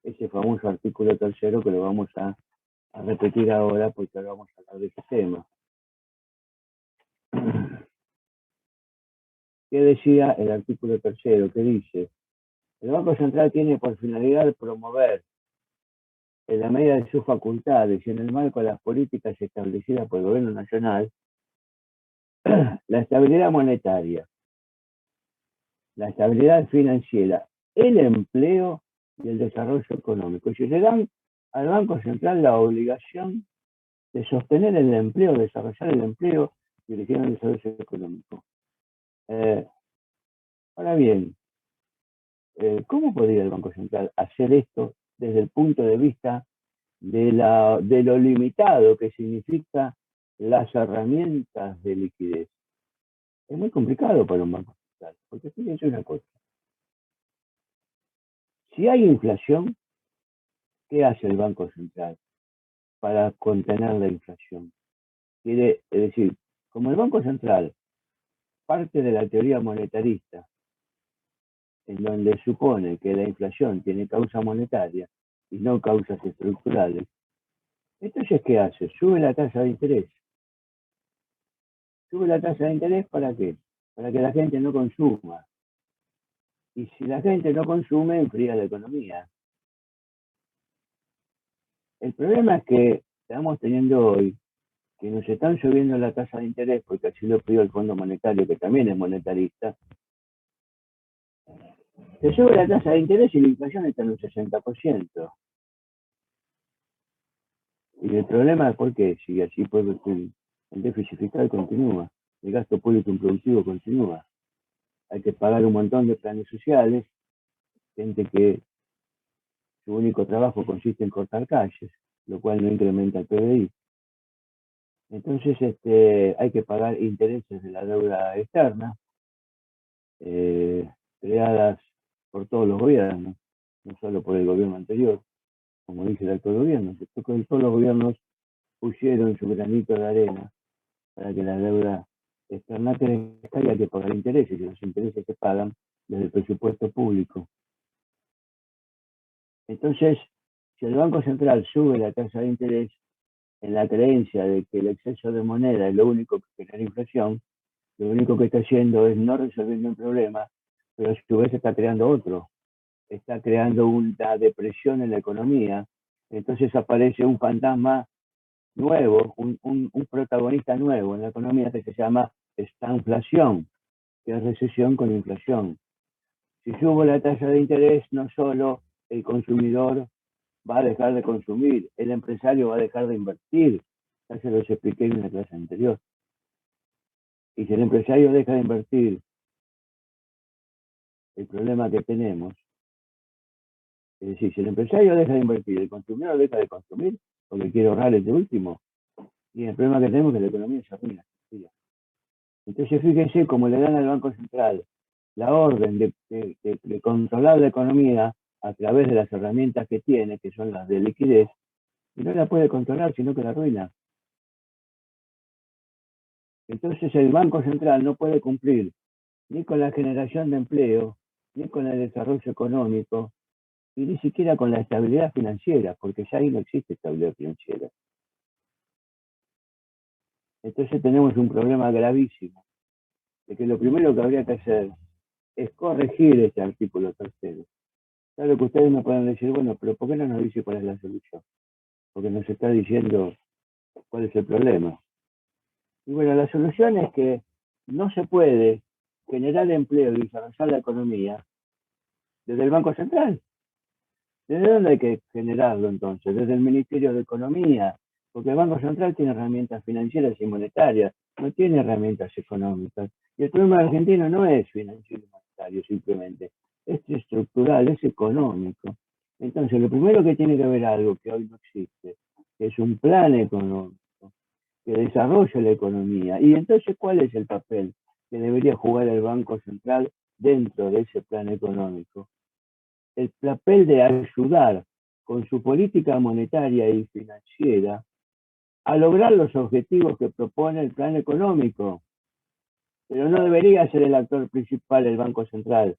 ese famoso artículo 3º, que lo vamos a repetir ahora porque ahora vamos a hablar de ese tema. ¿Qué decía el artículo 3º? ¿Qué dice? El Banco Central tiene por finalidad promover, en la medida de sus facultades y en el marco de las políticas establecidas por el Gobierno Nacional, la estabilidad monetaria, la estabilidad financiera, el empleo y el desarrollo económico. Y le dan al Banco Central la obligación de sostener el empleo, desarrollar el empleo, dirigiendo el desarrollo económico. Ahora bien, ¿cómo podría el Banco Central hacer esto desde el punto de vista de lo limitado que significa las herramientas de liquidez? Es muy complicado para un Banco Central, porque fíjense una cosa. Si hay inflación, ¿qué hace el Banco Central para contener la inflación? Es decir, como el Banco Central parte de la teoría monetarista, en donde supone que la inflación tiene causa monetaria y no causas estructurales, entonces, ¿qué hace? Sube la tasa de interés. ¿Sube la tasa de interés para qué? Para que la gente no consuma. Y si la gente no consume, enfría la economía. El problema es que estamos teniendo hoy que nos están subiendo la tasa de interés, porque así lo pidió el Fondo Monetario, que también es monetarista. Se sube la tasa de interés y la inflación está en un 60%. Y el problema es por qué, si así pues el déficit fiscal continúa, el gasto público improductivo continúa. Hay que pagar un montón de planes sociales, gente que su único trabajo consiste en cortar calles, lo cual no incrementa el PBI. Entonces hay que pagar intereses de la deuda externa, creadas por todos los gobiernos, no solo por el gobierno anterior, como dice el actual gobierno. Todos los gobiernos pusieron su granito de arena para que la deuda externa crezca, y hay que pagar intereses, y los intereses se pagan desde el presupuesto público. Entonces, si el Banco Central sube la tasa de interés en la creencia de que el exceso de moneda es lo único que genera inflación, lo único que está haciendo es no resolviendo un problema, pero a su vez está creando otro. Está creando una depresión en la economía. Entonces aparece un fantasma nuevo, un protagonista nuevo en la economía, que se llama estanflación, que es recesión con inflación. Si subo la tasa de interés, no solo el consumidor va a dejar de consumir, el empresario va a dejar de invertir. Ya se los expliqué en la clase anterior. Y si el empresario deja de invertir, el problema que tenemos, es decir, si el empresario deja de invertir, el consumidor deja de consumir, porque quiere ahorrar este último, y el problema que tenemos es que la economía se arruina. Entonces fíjense cómo le dan al Banco Central la orden de controlar la economía a través de las herramientas que tiene, que son las de liquidez, y no la puede controlar, sino que la arruina. Entonces el Banco Central no puede cumplir ni con la generación de empleo, ni con el desarrollo económico, y ni siquiera con la estabilidad financiera, porque ya ahí no existe estabilidad financiera. Entonces tenemos un problema gravísimo, de que lo primero que habría que hacer es corregir ese artículo tercero. Claro que ustedes me pueden decir, bueno, pero ¿por qué no nos dice cuál es la solución? Porque nos está diciendo cuál es el problema. Y bueno, la solución es que no se puede generar empleo y desarrollar la economía desde el Banco Central. ¿Desde dónde hay que generarlo entonces? Desde el Ministerio de Economía, porque el Banco Central tiene herramientas financieras y monetarias, no tiene herramientas económicas. Y el problema argentino no es financiero y monetario simplemente, es estructural, es económico. Entonces, lo primero que tiene que haber algo que hoy no existe, que es un plan económico que desarrolle la economía. Y entonces, ¿cuál es el papel que debería jugar el Banco Central dentro de ese plan económico? El papel de ayudar con su política monetaria y financiera a lograr los objetivos que propone el plan económico. Pero no debería ser el actor principal el Banco Central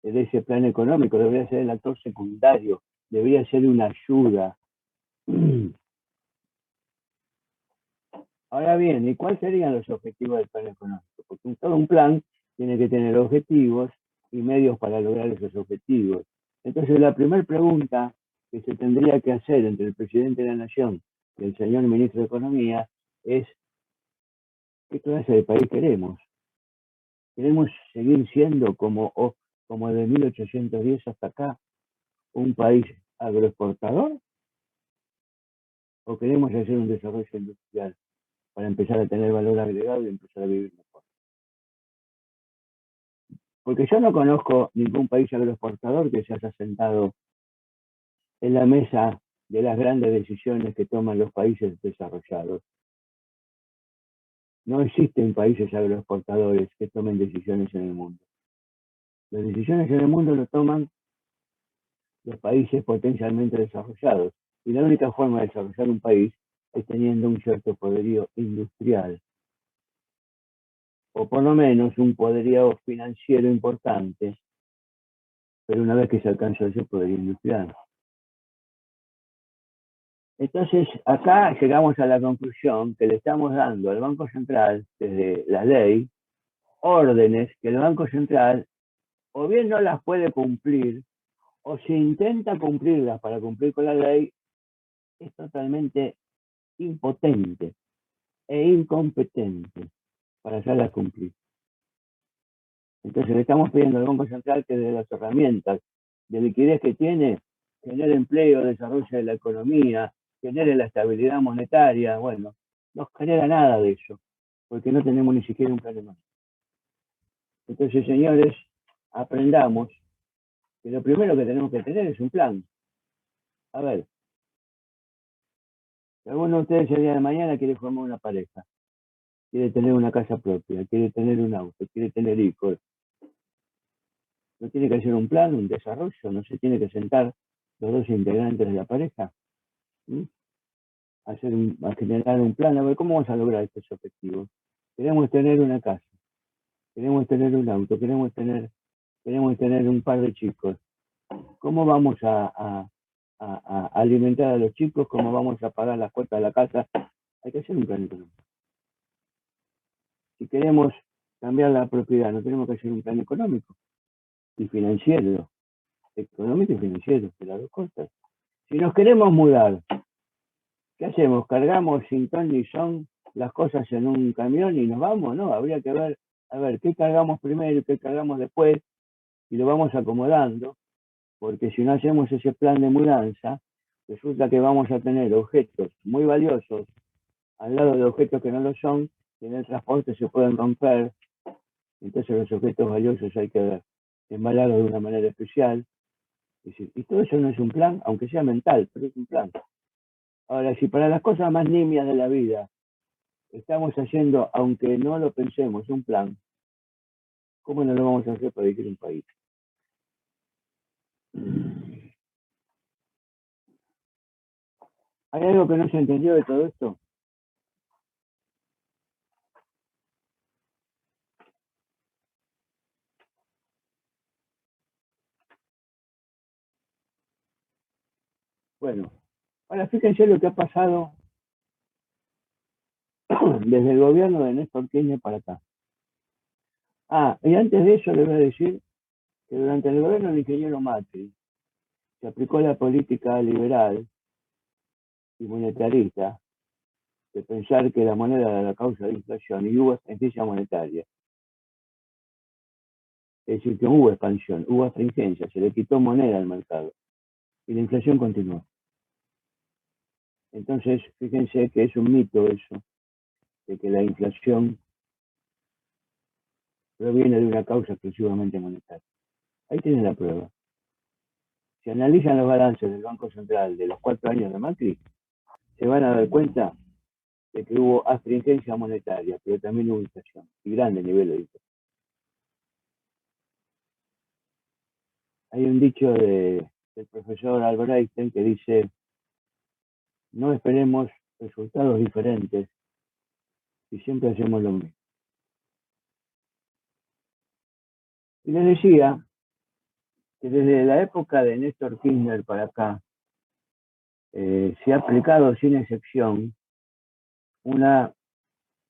de ese plan económico, debería ser el actor secundario, debería ser una ayuda. Ahora bien, ¿y cuáles serían los objetivos del plan económico? Porque todo un plan tiene que tener objetivos y medios para lograr esos objetivos. Entonces, la primera pregunta que se tendría que hacer entre el presidente de la Nación y el señor ministro de Economía es, ¿qué clase de país queremos? ¿Queremos seguir siendo como de 1810 hasta acá un país agroexportador? ¿O queremos hacer un desarrollo industrial para empezar a tener valor agregado y empezar a vivir mejor? Porque yo no conozco ningún país agroexportador que se haya sentado en la mesa de las grandes decisiones que toman los países desarrollados. No existen países agroexportadores que tomen decisiones en el mundo. Las decisiones en el mundo lo toman los países potencialmente desarrollados. Y la única forma de desarrollar un país es teniendo un cierto poderío industrial, o por lo menos un poderío financiero importante, pero una vez que se alcanza ese poderío industrial. Entonces, acá llegamos a la conclusión que le estamos dando al Banco Central, desde la ley, órdenes que el Banco Central o bien no las puede cumplir, o si intenta cumplirlas para cumplir con la ley, es totalmente impotente e incompetente para hacerlas cumplir. Entonces le estamos pidiendo al Banco Central que de las herramientas de liquidez que tiene, genere empleo, desarrolle la economía, genere la estabilidad monetaria. Bueno, no genera nada de eso, porque no tenemos ni siquiera un plan económico. Entonces, señores, aprendamos que lo primero que tenemos que tener es un plan. A ver, si alguno de ustedes el día de mañana quiere formar una pareja, quiere tener una casa propia, quiere tener un auto, quiere tener hijos, no tiene que hacer un plan, un desarrollo, no se tiene que sentar los dos integrantes de la pareja, ¿sí? A generar un plan, a ver cómo vamos a lograr estos objetivos. Queremos tener una casa, queremos tener un auto, queremos tener un par de chicos. ¿Cómo vamos a alimentar a los chicos? ¿Cómo vamos a pagar las cuotas de la casa? Hay que hacer un plan económico. Si queremos cambiar la propiedad, no tenemos que hacer un plan económico y financiero, económico y financiero, de las dos cosas. Si nos queremos mudar, ¿qué hacemos? ¿Cargamos sin ton ni son las cosas en un camión y nos vamos? No, habría que ver, a ver, qué cargamos primero y qué cargamos después, y lo vamos acomodando, porque si no hacemos ese plan de mudanza, resulta que vamos a tener objetos muy valiosos al lado de objetos que no lo son, y en el transporte se pueden romper. Entonces los objetos valiosos hay que embalarlos de una manera especial. Y todo eso no es un plan, aunque sea mental, pero es un plan. Ahora, si para las cosas más nimias de la vida estamos haciendo, aunque no lo pensemos, un plan, ¿cómo no lo vamos a hacer para dirigir un país? ¿Hay algo que no se entendió de todo esto? Bueno, ahora fíjense lo que ha pasado desde el gobierno de Néstor Kirchner para acá. Y antes de eso les voy a decir que durante el gobierno del ingeniero Macri se aplicó la política liberal y monetarista de pensar que la moneda era la causa de inflación y hubo eficiencia monetaria. Es decir, que hubo expansión, hubo astringencia, se le quitó moneda al mercado y la inflación continuó. Entonces, fíjense que es un mito eso, de que la inflación proviene de una causa exclusivamente monetaria. Ahí tienen la prueba. Si analizan los balances del Banco Central de los 4 años de Macri, se van a dar cuenta de que hubo astringencia monetaria, pero también hubo inflación y grandes niveles de inflación. Hay un dicho del profesor Albert Einstein que dice: no esperemos resultados diferentes si siempre hacemos lo mismo. Y les decía que desde la época de Néstor Kirchner para acá se ha aplicado sin excepción una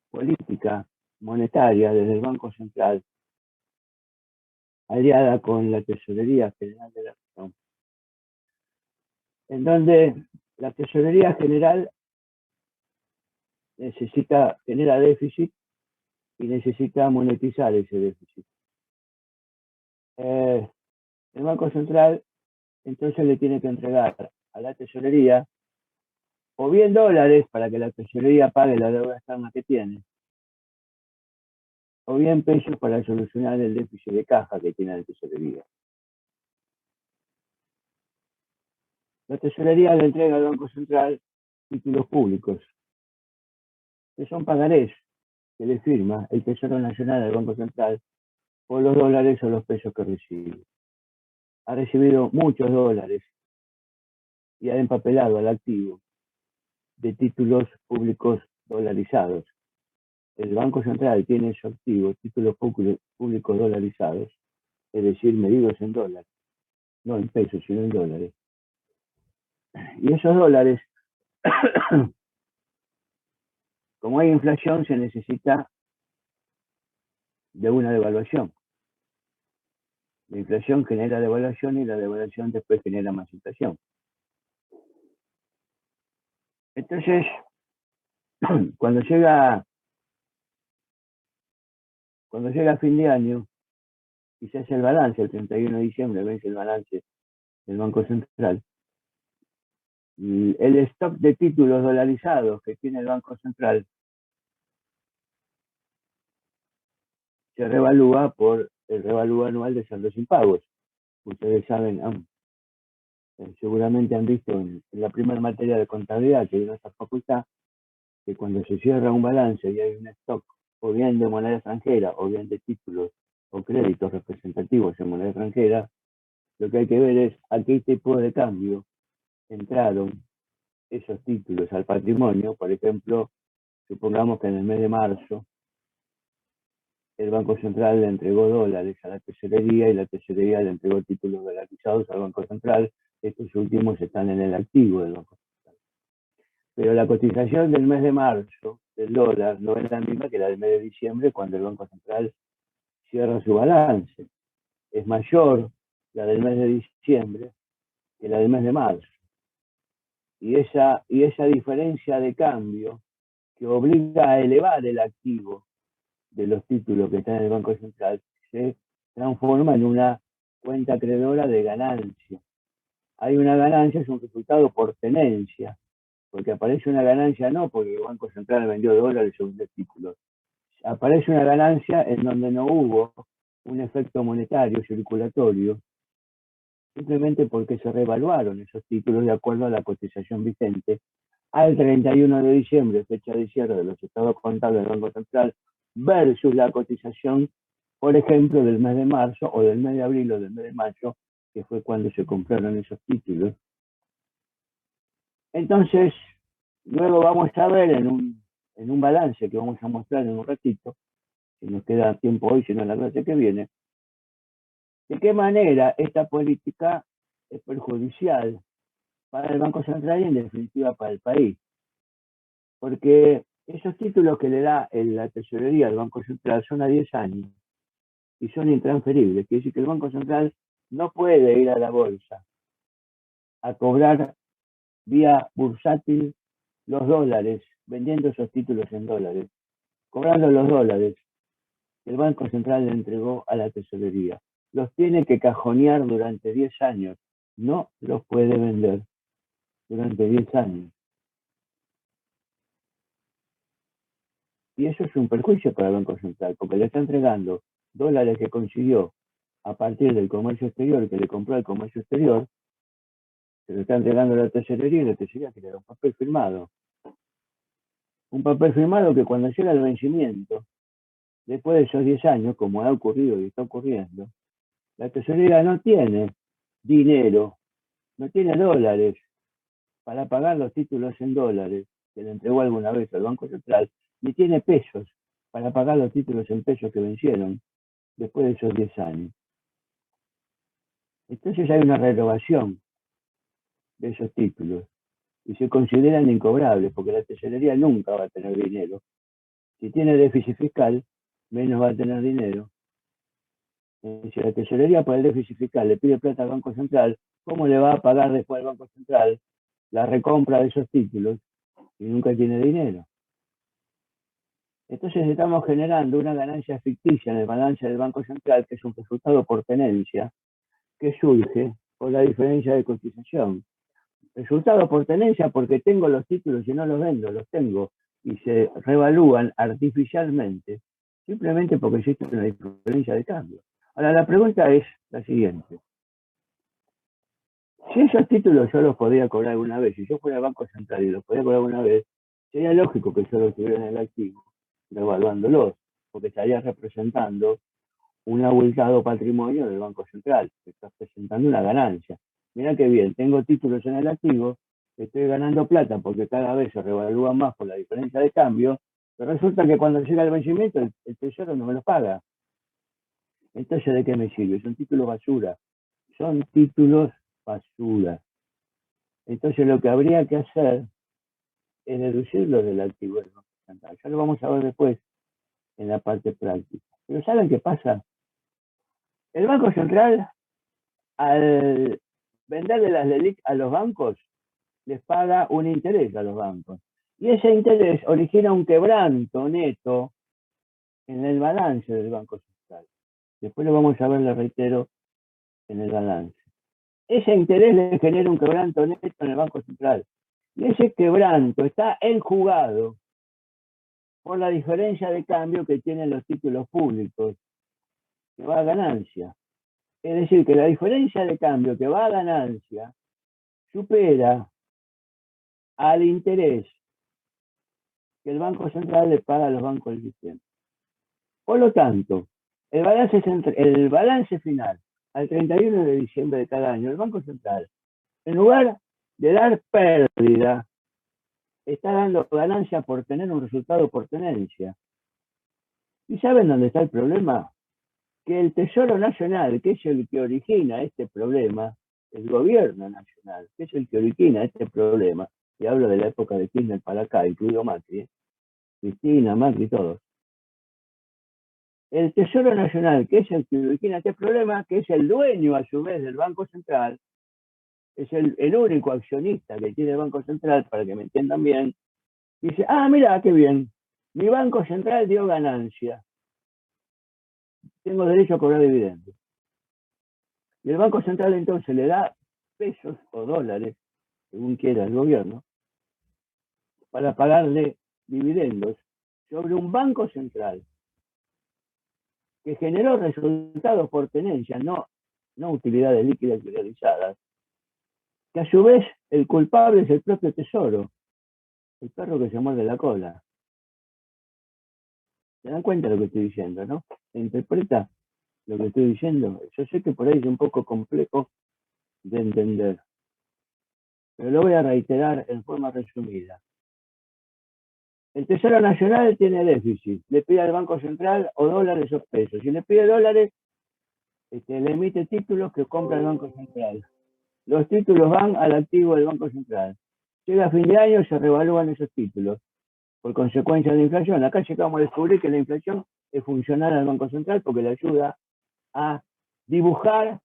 política monetaria desde el Banco Central aliada con la Tesorería General de la Nación, en donde la Tesorería General genera déficit y necesita monetizar ese déficit. El Banco Central entonces le tiene que entregar a la tesorería o bien dólares para que la tesorería pague la deuda externa que tiene, o bien pesos para solucionar el déficit de caja que tiene la tesorería. La tesorería le entrega al Banco Central títulos públicos, que son pagarés que le firma el Tesoro Nacional al Banco Central por los dólares o los pesos que recibe. Ha recibido muchos dólares y ha empapelado al activo de títulos públicos dolarizados. El Banco Central tiene en su activo títulos públicos dolarizados, es decir, medidos en dólares, no en pesos, sino en dólares. Y esos dólares, como hay inflación, se necesita de una devaluación. La inflación genera devaluación y la devaluación después genera más inflación. Entonces, cuando llega fin de año y se hace el balance, el 31 de diciembre vence el balance del Banco Central, y el stock de títulos dolarizados que tiene el Banco Central se revalúa por el revalúo anual de saldos impagos. Ustedes saben, seguramente han visto en la primera materia de contabilidad que hay en nuestra facultad, que cuando se cierra un balance y hay un stock o bien de moneda extranjera o bien de títulos o créditos representativos en moneda extranjera, lo que hay que ver es a qué tipo de cambio entraron esos títulos al patrimonio. Por ejemplo, supongamos que en el mes de marzo el Banco Central le entregó dólares a la tesorería y la tesorería le entregó títulos dolarizados al Banco Central. Estos últimos están en el activo del Banco Central. Pero la cotización del mes de marzo del dólar no es la misma que la del mes de diciembre, cuando el Banco Central cierra su balance. Es mayor la del mes de diciembre que la del mes de marzo. Y esa diferencia de cambio que obliga a elevar el activo de los títulos que están en el Banco Central se transforma en una cuenta acreedora de ganancia. Hay una ganancia, es un resultado por tenencia, porque aparece una ganancia no porque el Banco Central vendió dólares o vendió títulos. Aparece una ganancia en donde no hubo un efecto monetario circulatorio, simplemente porque se revaluaron esos títulos de acuerdo a la cotización vigente al 31 de diciembre, fecha de cierre de los estados contables del Banco Central, versus la cotización, por ejemplo, del mes de marzo o del mes de abril o del mes de mayo, que fue cuando se compraron esos títulos. Entonces, luego vamos a ver en un balance que vamos a mostrar en un ratito, si nos queda tiempo hoy, si no en la clase que viene, de qué manera esta política es perjudicial para el Banco Central y en definitiva para el país. Porque esos títulos que le da la tesorería al Banco Central son a 10 años. y son intransferibles. Quiere decir que el Banco Central no puede ir a la bolsa a cobrar vía bursátil los dólares, vendiendo esos títulos en dólares, cobrando los dólares que el Banco Central le entregó a la tesorería. Los tiene que cajonear durante 10 años. No los puede vender durante 10 años. Y eso es un perjuicio para el Banco Central, porque le está entregando dólares que consiguió a partir del comercio exterior, que le compró al comercio exterior, se lo está entregando a la tesorería y la tesorería crea un papel firmado. Un papel firmado que cuando llega el vencimiento, después de esos 10 años, como ha ocurrido y está ocurriendo, la tesorería no tiene dinero, no tiene dólares para pagar los títulos en dólares que le entregó alguna vez al Banco Central, ni tiene pesos para pagar los títulos en pesos que vencieron después de esos 10 años. Entonces hay una renovación de esos títulos y se consideran incobrables porque la tesorería nunca va a tener dinero. Si tiene déficit fiscal, menos va a tener dinero. Si la tesorería por el déficit fiscal le pide plata al Banco Central, ¿cómo le va a pagar después al Banco Central la recompra de esos títulos y nunca tiene dinero? Entonces estamos generando una ganancia ficticia en el balance del Banco Central, que es un resultado por tenencia, que surge por la diferencia de cotización. Resultado por tenencia porque tengo los títulos y no los vendo, los tengo y se revalúan artificialmente, simplemente porque existe una diferencia de cambio. Ahora, la pregunta es la siguiente. Si esos títulos yo los podía cobrar alguna vez, si yo fuera al Banco Central y los podía cobrar alguna vez, sería lógico que yo los tuviera en el activo, revaluándolos, porque estaría representando un abultado patrimonio del Banco Central, que está presentando una ganancia. Mira qué bien, tengo títulos en el activo, estoy ganando plata porque cada vez se revalúan más por la diferencia de cambio, pero resulta que cuando llega el vencimiento el tesoro no me lo paga. Entonces, ¿de qué me sirve? Son títulos basura. Son títulos basura. Entonces, lo que habría que hacer es deducirlo del activo del Banco Central. Ya lo vamos a ver después en la parte práctica. Pero ¿saben qué pasa? El Banco Central, al venderle las LELIQ a los bancos, les paga un interés a los bancos. Y ese interés origina un quebranto neto en el balance del Banco Central. Después lo vamos a ver, le reitero, en el balance. Ese interés le genera un quebranto neto en el Banco Central. Y ese quebranto está enjugado por la diferencia de cambio que tienen los títulos públicos, que va a ganancia. Es decir, que la diferencia de cambio que va a ganancia supera al interés que el Banco Central le paga a los bancos del sistema. Por lo tanto, el balance final al 31 de diciembre de cada año, el Banco Central, en lugar de dar pérdida, está dando ganancia por tener un resultado por tenencia. ¿Y saben dónde está el problema? Que el Tesoro Nacional, que es el que origina este problema, el gobierno nacional, que es el que origina este problema, y hablo de la época de Kirchner para acá, incluido Macri, Cristina, Macri, todos. El Tesoro Nacional, que es el que origina este problema, que es el dueño a su vez del Banco Central, es el único accionista que tiene el Banco Central, para que me entiendan bien, dice, mira, qué bien, mi Banco Central dio ganancia, tengo derecho a cobrar dividendos. Y el Banco Central entonces le da pesos o dólares, según quiera el gobierno, para pagarle dividendos sobre un Banco Central que generó resultados por tenencia, no utilidades líquidas y realizadas, que a su vez el culpable es el propio Tesoro, el perro que se muerde la cola. ¿Se dan cuenta de lo que estoy diciendo, no? ¿Se interpreta lo que estoy diciendo? Yo sé que por ahí es un poco complejo de entender, pero lo voy a reiterar en forma resumida. El Tesoro Nacional tiene déficit, le pide al Banco Central o dólares o pesos. Si le pide dólares, le emite títulos que compra el Banco Central. Los títulos van al activo del Banco Central. Llega a fin de año, se revalúan esos títulos por consecuencia de la inflación. Acá llegamos a descubrir que la inflación es funcional al Banco Central porque le ayuda a dibujar,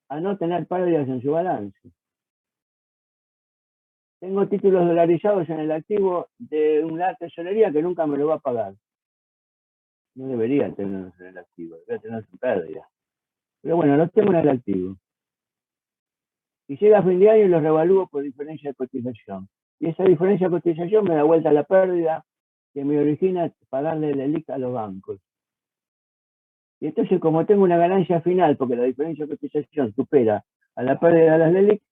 a no tener pérdidas en su balance. Tengo títulos dolarizados en el activo de una tesorería que nunca me lo va a pagar. No debería tenerlos en el activo, debería tenerlos en pérdida. Pero bueno, los tengo en el activo. Y llega a fin de año y los revalúo por diferencia de cotización. Y esa diferencia de cotización me da vuelta a la pérdida que me origina pagarle el LELIQ a los bancos. Y entonces, como tengo una ganancia final, porque la diferencia de cotización supera a la pérdida de las LELIQ,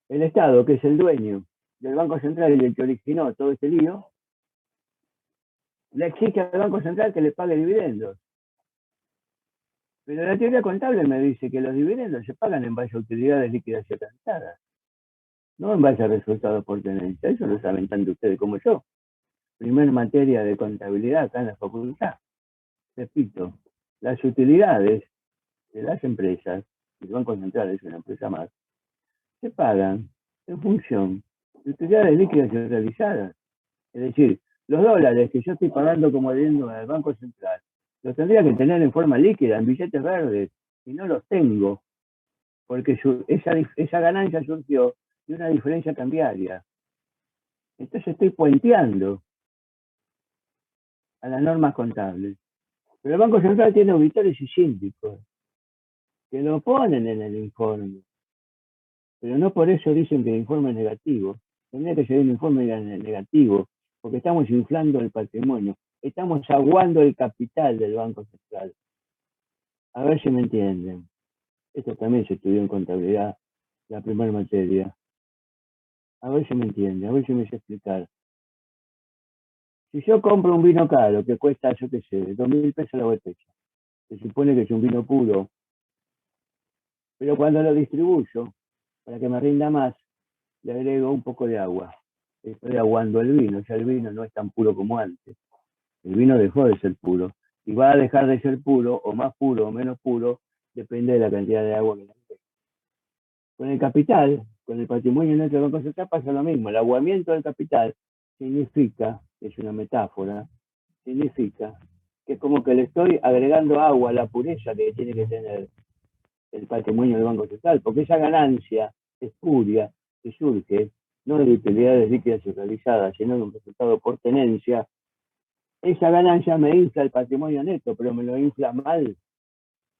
el Estado, que es el dueño del Banco Central y el que originó todo este lío, le exige al Banco Central que le pague dividendos. Pero la teoría contable me dice que los dividendos se pagan en base a utilidades líquidas y atrasadas, no en base a resultados por tenencia. Eso lo saben tanto ustedes como yo. Primer materia de contabilidad acá en la facultad. Repito, las utilidades de las empresas, el Banco Central es una empresa más, se pagan en función de utilidades líquidas y realizadas. Es decir, los dólares que yo estoy pagando como dividendo al Banco Central, los tendría que tener en forma líquida, en billetes verdes, y no los tengo, porque esa ganancia surgió de una diferencia cambiaria. Entonces estoy puenteando a las normas contables. Pero el Banco Central tiene auditores y síndicos que lo ponen en el informe, pero no por eso dicen que el informe es negativo. Tendría que ser un informe negativo, porque estamos inflando el patrimonio, estamos aguando el capital del Banco Central. A ver si me entienden. Esto también se estudió en contabilidad, la primera materia. A ver si me entienden, a ver si me sé explicar. Si yo compro un vino caro que cuesta, yo qué sé, 2.000 pesos la botella, se supone que es un vino puro, pero cuando lo distribuyo, para que me rinda más, le agrego un poco de agua. Estoy aguando el vino, ya el vino no es tan puro como antes. El vino dejó de ser puro. Y va a dejar de ser puro, o más puro o menos puro, depende de la cantidad de agua que le agrego. Con el capital, con el patrimonio neto del Banco Central pasa lo mismo. El aguamiento del capital significa, es una metáfora, significa que es como que le estoy agregando agua a la pureza que tiene que tener el patrimonio del Banco Central, porque esa ganancia espuria que surge no de utilidades líquidas y realizadas, sino de un resultado por tenencia, esa ganancia me infla el patrimonio neto, pero me lo infla mal.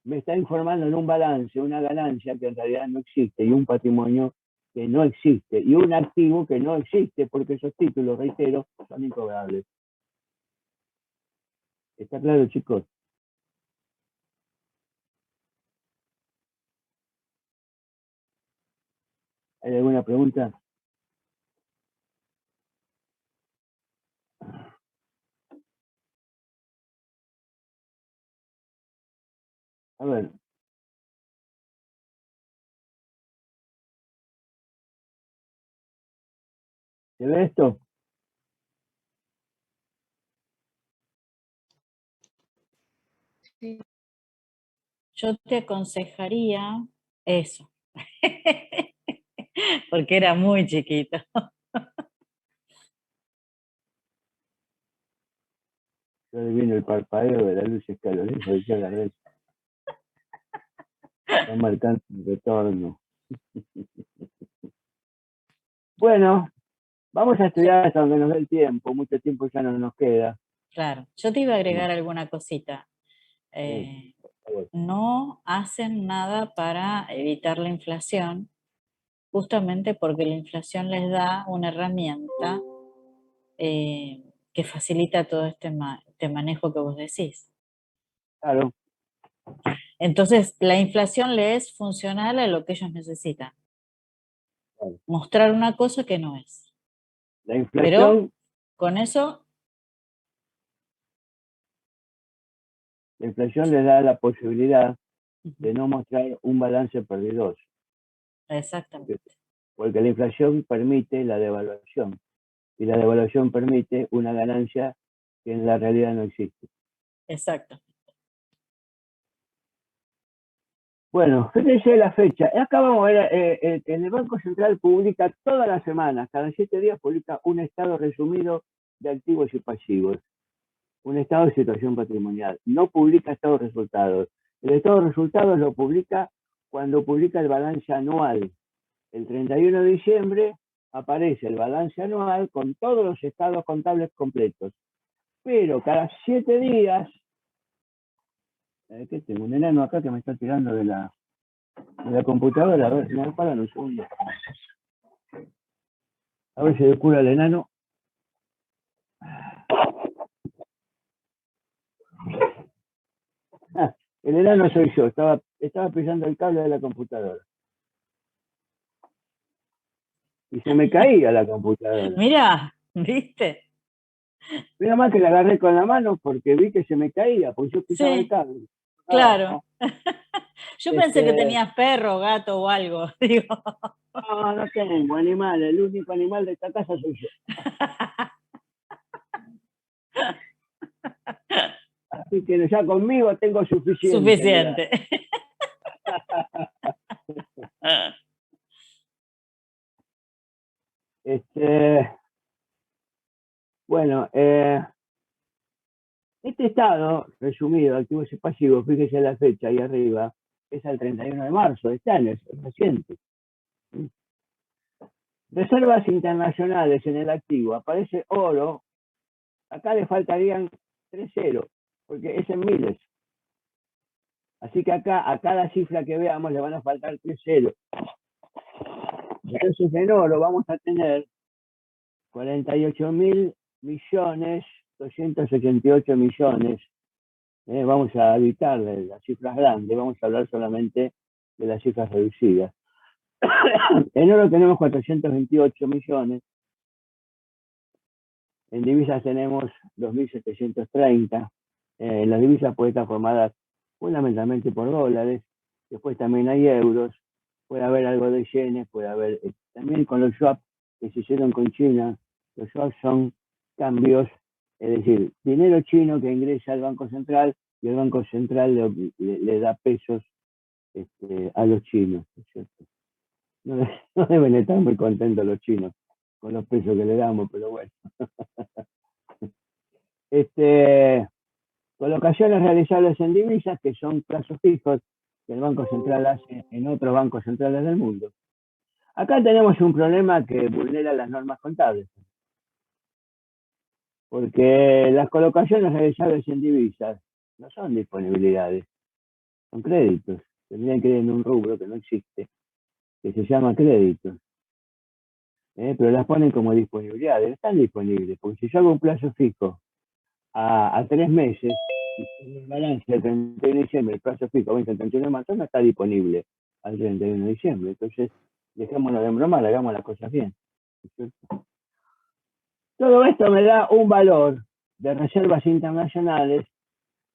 Me está informando en un balance una ganancia que en realidad no existe y un patrimonio que no existe y un activo que no existe porque esos títulos, reitero, son incobrables. ¿Está claro, chicos? ¿Hay alguna pregunta? A ver. ¿Se ve esto? Sí. Yo te aconsejaría eso, porque era muy chiquito. Yo adivino el parpadeo de la luz escalonesa, decía la red. Está marcando el retorno. Bueno, vamos a estudiar hasta donde nos dé el tiempo. Mucho tiempo ya no nos queda. Claro, yo te iba a agregar alguna cosita. Sí, por favor. No hacen nada para evitar la inflación, justamente porque la inflación les da una herramienta que facilita todo este manejo que vos decís. Claro. Entonces, la inflación le es funcional a lo que ellos necesitan. Claro. Mostrar una cosa que no es. La inflación, Pero con eso... la inflación les da la posibilidad de no mostrar un balance perdidoso. Exactamente. Porque la inflación permite la devaluación. Y la devaluación permite una ganancia que en la realidad no existe. Exacto. Bueno, fíjense la fecha. Acá vamos a ver, el Banco Central publica todas las semanas, cada 7 días publica un estado resumido de activos y pasivos. un estado de situación patrimonial. No publica estado de resultados. El estado de resultados lo publica cuando publica el balance anual. El 31 de diciembre aparece el balance anual con todos los estados contables completos. Pero cada 7 días, ¿qué tengo? Un enano acá que me está tirando de la computadora. A ver, me paran un segundo. A ver si le cura el enano. El enano soy yo, estaba pisando el cable de la computadora. Y se me caía la computadora. Mira, ¿viste? Mira más que la agarré con la mano porque vi que se me caía, porque yo pisaba el Sí, cable. claro. Yo pensé que Este, tenías perro, gato o algo. Digo. no tengo animal, el único animal de esta casa soy yo. Así que ya conmigo tengo suficiente. Suficiente. Bueno, este estado, resumido, activos y pasivos, fíjese la fecha ahí arriba, es el 31 de marzo de este año, es reciente. Reservas internacionales en el activo, aparece oro, acá le faltarían 3 ceros, porque es en miles. Así que acá, a cada cifra que veamos le van a faltar 3 ceros. Entonces en oro vamos a tener 48.288 millones. Vamos a evitar las cifras grandes, vamos a hablar solamente de las cifras reducidas. En oro tenemos 428 millones, en divisas tenemos 2.730. Las divisas pueden estar formadas fundamentalmente por dólares, después también hay euros, puede haber algo de yenes, puede haber también con los swaps que se hicieron con China. Los swaps son cambios, es decir, dinero chino que ingresa al Banco Central y el Banco Central le da pesos a los chinos, ¿no es cierto? No deben estar muy contentos los chinos con los pesos que le damos, pero bueno. Colocaciones realizables en divisas, que son plazos fijos que el Banco Central hace en otros bancos centrales del mundo. Acá tenemos un problema que vulnera las normas contables, porque las colocaciones realizables en divisas no son disponibilidades, son créditos. Tendrían que ir en un rubro que no existe, que se llama créditos. Pero las ponen como disponibilidades, no están disponibles, porque si yo hago un plazo fijo a 3 meses, y el balance del 31 de diciembre, el plazo fijo vence el 31 de marzo, no está disponible al 31 de diciembre. Entonces, dejémonos de bromar, hagamos las cosas bien. Todo esto me da un valor de reservas internacionales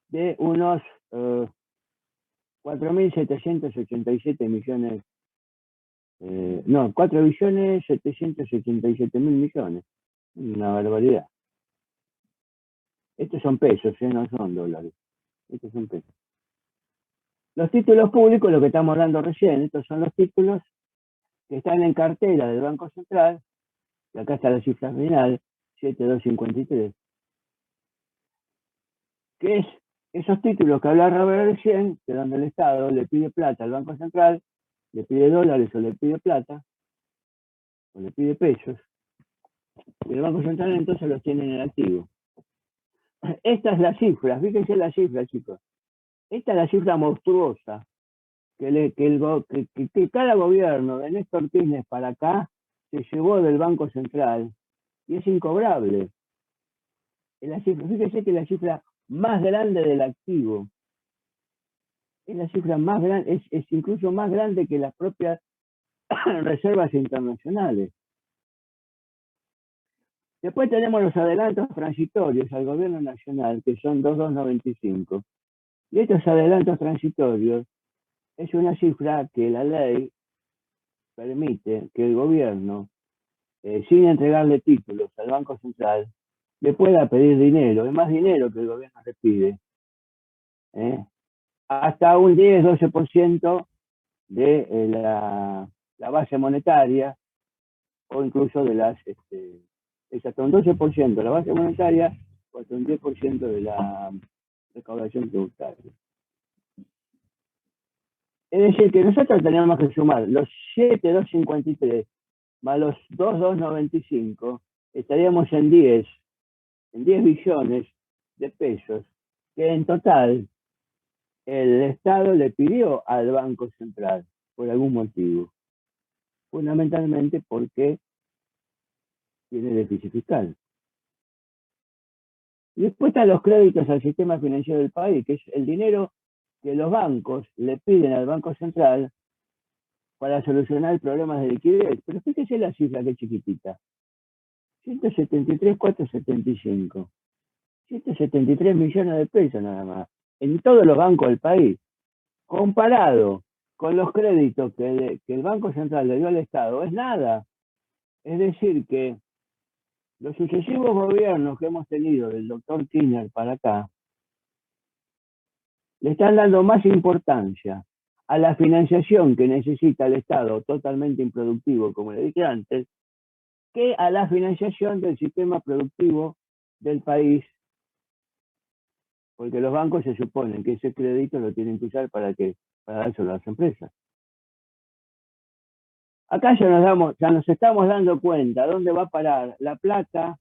de unos 4.787 millones, 4.787.000 millones. Una barbaridad. Estos son pesos, no son dólares. Estos son pesos. Los títulos públicos, lo que estamos hablando recién, estos son los títulos que están en cartera del Banco Central, y acá está la cifra final, 7.253, que es esos títulos que hablaba Robert recién, que donde el Estado le pide plata al Banco Central, le pide dólares o le pide plata, o le pide pesos, y el Banco Central entonces los tiene en el activo. Esta es la cifra, fíjense la cifra, chicos. Esta es la cifra monstruosa que cada gobierno de Néstor Kirchner para acá se llevó del Banco Central y es incobrable. Es la cifra, fíjense que es la cifra más grande del activo. Es la cifra más grande, es incluso más grande que las propias reservas internacionales. Después tenemos los adelantos transitorios al gobierno nacional, que son 2.295. Y estos adelantos transitorios es una cifra que la ley permite que el gobierno, sin entregarle títulos al Banco Central, le pueda pedir dinero, es más dinero que el gobierno le pide, hasta un 10-12% de la base monetaria, o incluso de las, es hasta un 12% de la base monetaria, un 10% de la recaudación tributaria. Es decir, que nosotros teníamos que sumar los 7,253 más los 2,295, estaríamos en 10 billones de pesos, que en total el Estado le pidió al Banco Central por algún motivo, fundamentalmente porque tiene déficit fiscal. Y después están los créditos al sistema financiero del país, que es el dinero que los bancos le piden al Banco Central para solucionar problemas de liquidez. Pero fíjese la cifra, que es chiquitita. 173,475. 173 millones de pesos nada más. En todos los bancos del país. Comparado con los créditos que el Banco Central le dio al Estado, es nada. Es decir, que los sucesivos gobiernos que hemos tenido del doctor Kirchner para acá, le están dando más importancia a la financiación que necesita el Estado, totalmente improductivo, como le dije antes, que a la financiación del sistema productivo del país, porque los bancos se suponen que ese crédito lo tienen que usar para dárselo a las empresas. Acá ya nos estamos dando cuenta dónde va a parar la plata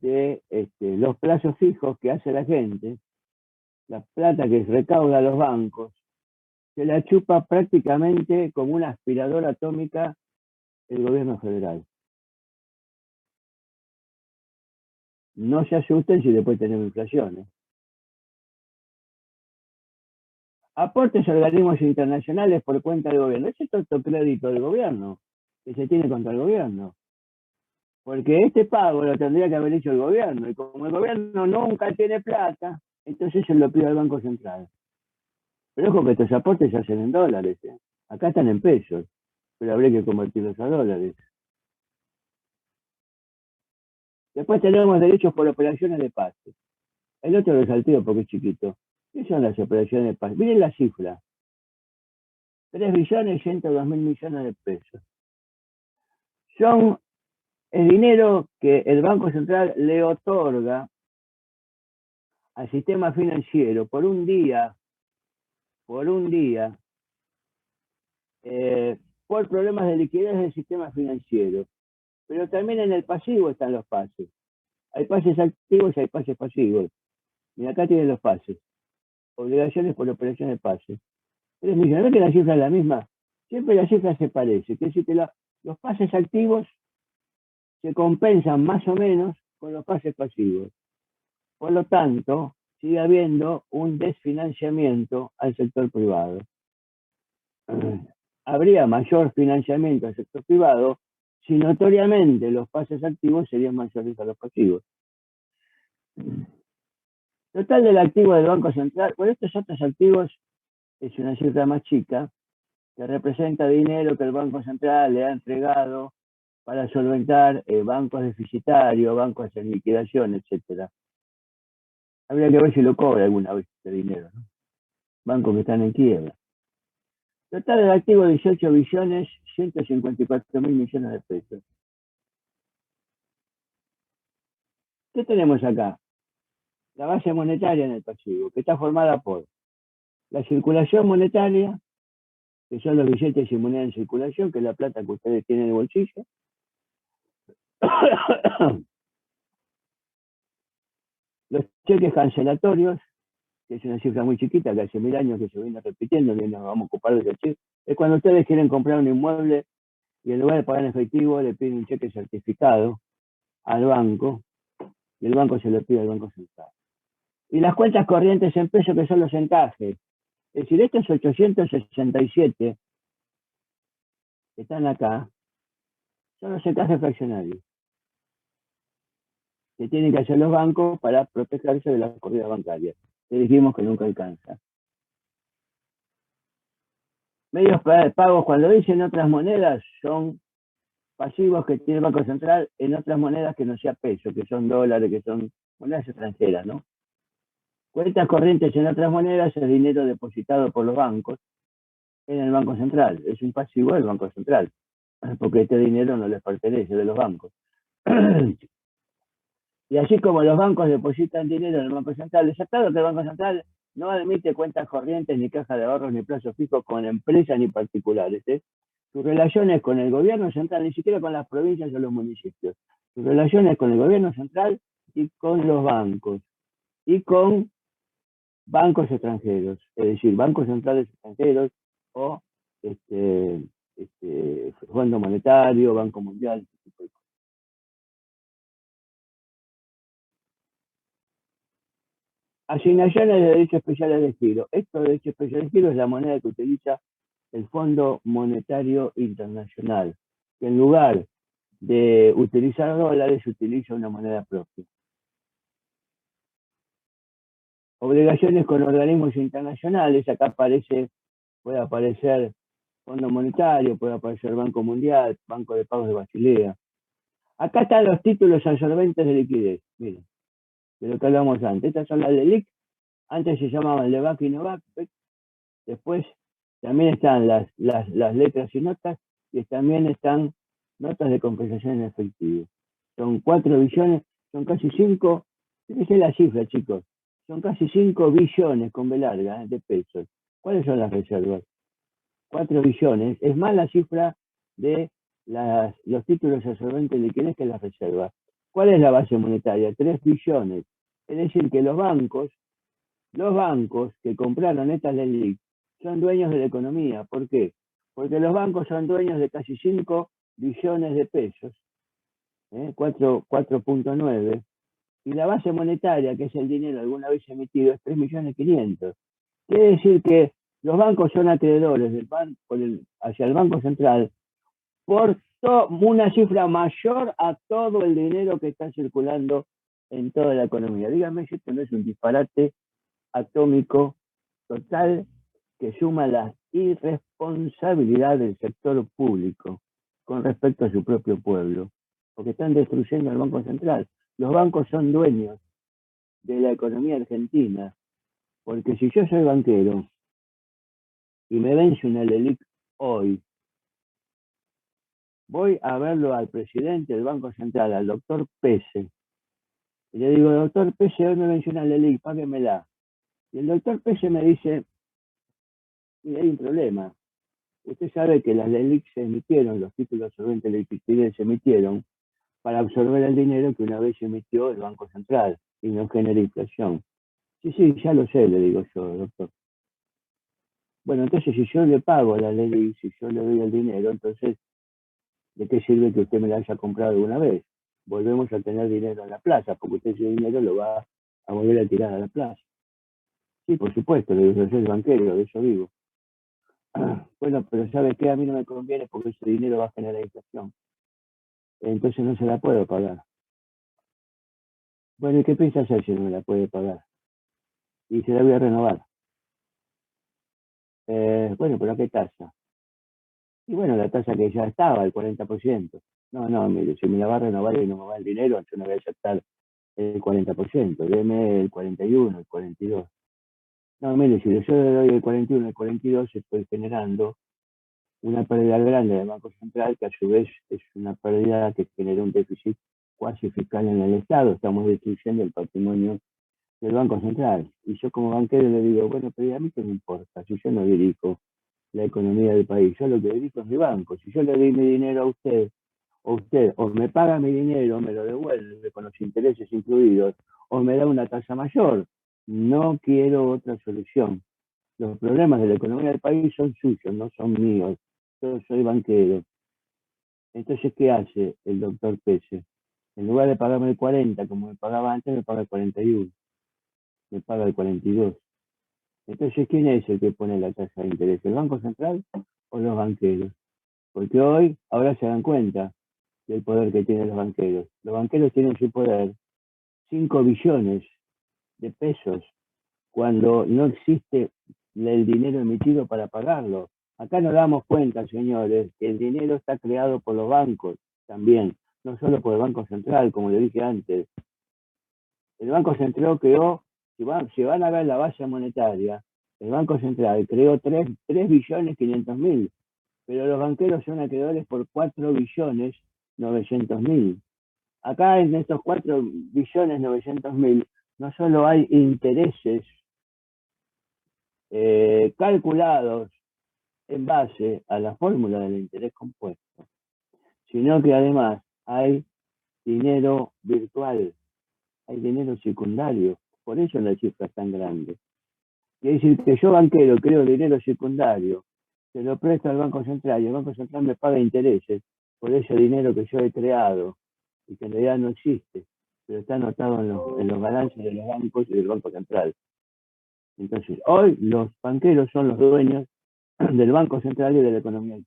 de los plazos fijos que hace la gente, la plata que recauda los bancos, se la chupa prácticamente como una aspiradora atómica el gobierno federal. No se asusten si después tenemos inflación. Aportes a organismos internacionales por cuenta del gobierno. Ese es todo crédito del gobierno, que se tiene contra el gobierno. Porque este pago lo tendría que haber hecho el gobierno. Y como el gobierno nunca tiene plata, entonces se lo pide al Banco Central. Pero ojo que estos aportes se hacen en dólares. Acá están en pesos, pero habría que convertirlos a dólares. Después tenemos derechos por operaciones de pase. El otro lo salteo porque es chiquito. ¿Qué son las operaciones de pase? Miren la cifra. 3.102.000 millones de pesos. Son el dinero que el Banco Central le otorga al sistema financiero por un día, por problemas de liquidez del sistema financiero. Pero también en el pasivo están los pases. Hay pases activos y hay pases pasivos. Y acá tienen los pases. Obligaciones por operaciones de pases. 3 millones. ¿No que la cifra es la misma? Siempre la cifra se parece. Quiere decir que los pases activos se compensan más o menos con los pases pasivos. Por lo tanto, sigue habiendo un desfinanciamiento al sector privado. Habría mayor financiamiento al sector privado si notoriamente los pases activos serían mayores a los pasivos. Total del activo del Banco Central, por estos otros activos es una cifra más chica, que representa dinero que el Banco Central le ha entregado para solventar bancos deficitarios, bancos en liquidación, etc. Habría que ver si lo cobra alguna vez este dinero, ¿no? Bancos que están en quiebra. Total del activo 18.154.000 millones de pesos. ¿Qué tenemos acá? La base monetaria en el pasivo, que está formada por la circulación monetaria, que son los billetes y monedas en circulación, que es la plata que ustedes tienen en el bolsillo. Los cheques cancelatorios, que es una cifra muy chiquita, que hace 1000 años que se viene repitiendo, que nos vamos a ocupar de ese cheque. Es cuando ustedes quieren comprar un inmueble y en lugar de pagar en efectivo le piden un cheque certificado al banco y el banco se lo pide al Banco Central. Y las cuentas corrientes en pesos, que son los encajes. Es decir, estos 867 que están acá son los encajes fraccionarios que tienen que hacer los bancos para protegerse de las corridas bancarias. Que dijimos que nunca alcanza. Medios pagos, cuando dicen otras monedas, son pasivos que tiene el Banco Central en otras monedas que no sea peso, que son dólares, que son monedas extranjeras, ¿no? Cuentas corrientes en otras monedas es dinero depositado por los bancos en el Banco Central. Es un pasivo del Banco Central, porque este dinero no les pertenece, de los bancos. Y así como los bancos depositan dinero en el Banco Central, les aclaro que el Banco Central no admite cuentas corrientes, ni caja de ahorros, ni plazos fijos con empresas ni particulares. Sus relaciones con el gobierno central, ni siquiera con las provincias o los municipios. Sus relaciones con el gobierno central y con los bancos. Y con bancos extranjeros, es decir, bancos centrales extranjeros o Fondo Monetario, Banco Mundial, ese tipo de cosas. Asignaciones de derechos especiales de giro. Estos derechos especiales de giro es la moneda que utiliza el Fondo Monetario Internacional, que en lugar de utilizar dólares, utiliza una moneda propia. Obligaciones con organismos internacionales, acá puede aparecer Fondo Monetario, puede aparecer Banco Mundial, Banco de Pagos de Basilea. Acá están los títulos absorbentes de liquidez, miren, de lo que hablamos antes. Estas son las de LIC, antes se llamaban LEVAC y NOVAC, después también están las letras y notas, y también están notas de compensación en efectivo. Son 4 billones, son casi 5, fíjense la cifra, chicos, son casi 5 billones con B larga de pesos. ¿Cuáles son las reservas? 4 billones, es más la cifra de los títulos absorbentes de liquidez que las reservas. ¿Cuál es la base monetaria? 3 billones. Es decir, que los bancos que compraron estas LELIC son dueños de la economía. ¿Por qué? Porque los bancos son dueños de casi 5 billones de pesos, 4.9, y la base monetaria, que es el dinero alguna vez emitido, es 3.500.000. Quiere decir que los bancos son acreedores hacia el Banco Central por una cifra mayor a todo el dinero que está circulando en toda la economía. Díganme si esto no es un disparate atómico total que suma la irresponsabilidad del sector público con respecto a su propio pueblo, porque están destruyendo al Banco Central. Los bancos son dueños de la economía argentina, porque si yo soy banquero y me vence una LELIC hoy, voy a verlo al presidente del Banco Central, al doctor Pese, y le digo, doctor Pese, hoy me vence una LELIC, páguemela. Y el doctor Pese me dice, mira, hay un problema. Usted sabe que las LELIC se emitieron, los títulos absorbentes de liquidez se emitieron para absorber el dinero que una vez emitió el Banco Central y no genera inflación. Sí, ya lo sé, le digo yo, doctor. Bueno, entonces si yo le pago a la LELIC, si yo le doy el dinero, entonces, ¿de qué sirve que usted me la haya comprado una vez? Volvemos a tener dinero en la plaza, porque usted ese dinero lo va a volver a tirar a la plaza. Sí, por supuesto, le digo, yo soy banquero, de eso vivo. Bueno, pero ¿sabe qué? A mí no me conviene porque ese dinero va a generar inflación. Entonces no se la puedo pagar. Bueno, ¿y qué piensa hacer si no me la puede pagar? Y se la voy a renovar. Bueno, pero ¿a qué tasa? Y bueno, la tasa que ya estaba, el 40%. No, mire, si me la va a renovar y no me va el dinero, yo no voy a aceptar el 40%. Deme el 41, el 42. No, mire, si yo le doy el 41, el 42, estoy generando una pérdida grande del Banco Central, que a su vez es una pérdida que genera un déficit cuasi fiscal en el Estado. Estamos destruyendo el patrimonio del Banco Central. Y yo como banquero le digo, bueno, pero a mí qué me importa, si yo no dirijo la economía del país, yo lo que dirijo es mi banco. Si yo le doy mi dinero a usted o me paga mi dinero, me lo devuelve con los intereses incluidos, o me da una tasa mayor. No quiero otra solución. Los problemas de la economía del país son suyos, no son míos. Yo soy banquero. Entonces, ¿qué hace el doctor Pese? En lugar de pagarme el 40, como me pagaba antes, me paga el 41. Me paga el 42. Entonces, ¿quién es el que pone la tasa de interés? ¿El Banco Central o los banqueros? Porque ahora se dan cuenta del poder que tienen los banqueros. Los banqueros tienen su poder 5 billones de pesos cuando no existe el dinero emitido para pagarlo. Acá nos damos cuenta, señores, que el dinero está creado por los bancos también, no solo por el Banco Central, como le dije antes. El Banco Central creó, si van a ver la base monetaria, el Banco Central creó 3 billones 500 mil, pero los banqueros son acreedores por 4 billones 900 mil. Acá en estos 4.900.000 no solo hay intereses calculados en base a la fórmula del interés compuesto, sino que además hay dinero virtual, hay dinero secundario, por eso la cifra es tan grande. Quiere decir que yo, banquero, creo dinero secundario, se lo presto al Banco Central y el Banco Central me paga intereses por ese dinero que yo he creado y que en realidad no existe, pero está anotado en los balances de los bancos y del Banco Central. Entonces, hoy los banqueros son los dueños del Banco Central y de la economía.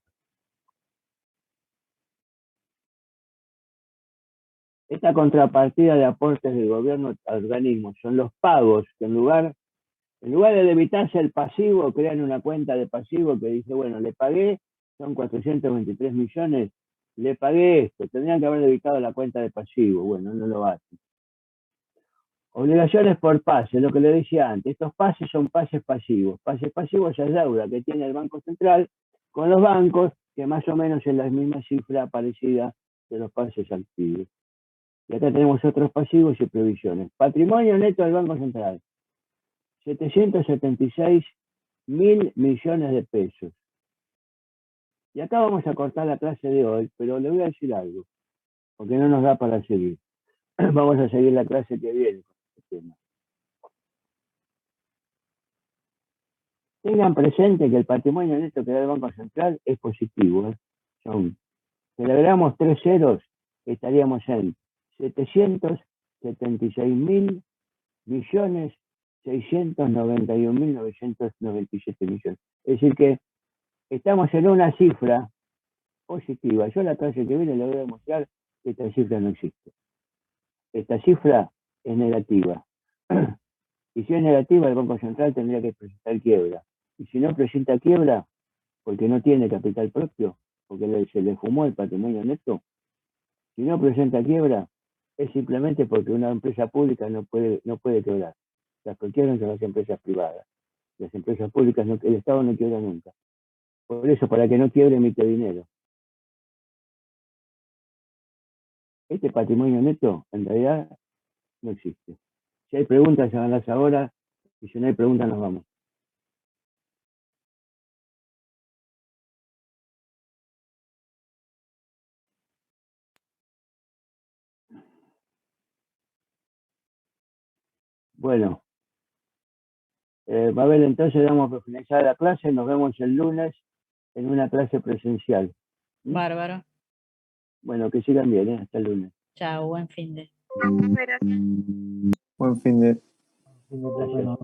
Esta contrapartida de aportes del gobierno a organismos son los pagos que en lugar de debitarse el pasivo, crean una cuenta de pasivo que dice, bueno, le pagué, son 423 millones, le pagué esto, tendrían que haber debitado la cuenta de pasivo, bueno, no lo hacen. Obligaciones por pase, lo que le decía antes, estos pases son pases pasivos. Pases pasivos es deuda que tiene el Banco Central con los bancos, que más o menos es la misma cifra parecida de los pases activos. Y acá tenemos otros pasivos y previsiones. Patrimonio neto del Banco Central, 776.000 millones de pesos. Y acá vamos a cortar la clase de hoy, pero le voy a decir algo, porque no nos da para seguir. Vamos a seguir la clase que viene con este tema. Tengan presente que el patrimonio neto que da el Banco Central es positivo. Si le agregamos 3 ceros, estaríamos en 776.000 millones 691.997 millones. Es decir que estamos en una cifra positiva. Yo la clase que viene le voy a demostrar que esta cifra no existe. Esta cifra es negativa. Y si es negativa, el Banco Central tendría que presentar quiebra. Y si no presenta quiebra, porque no tiene capital propio, porque se le fumó el patrimonio neto, si no presenta quiebra, es simplemente porque una empresa pública no puede quebrar. Las que quiebran son las empresas privadas. Las empresas públicas, el Estado no quiebra nunca. Por eso, para que no quiebre, emite dinero. Este patrimonio neto, en realidad, no existe. Si hay preguntas, háganlas ahora, y si no hay preguntas, nos vamos. Bueno, Mabel, entonces damos por finalizada la clase, nos vemos el lunes en una clase presencial. Bárbaro. Bueno, que sigan bien, hasta el lunes. Chao, buen fin de. Buen fin de. Gracias.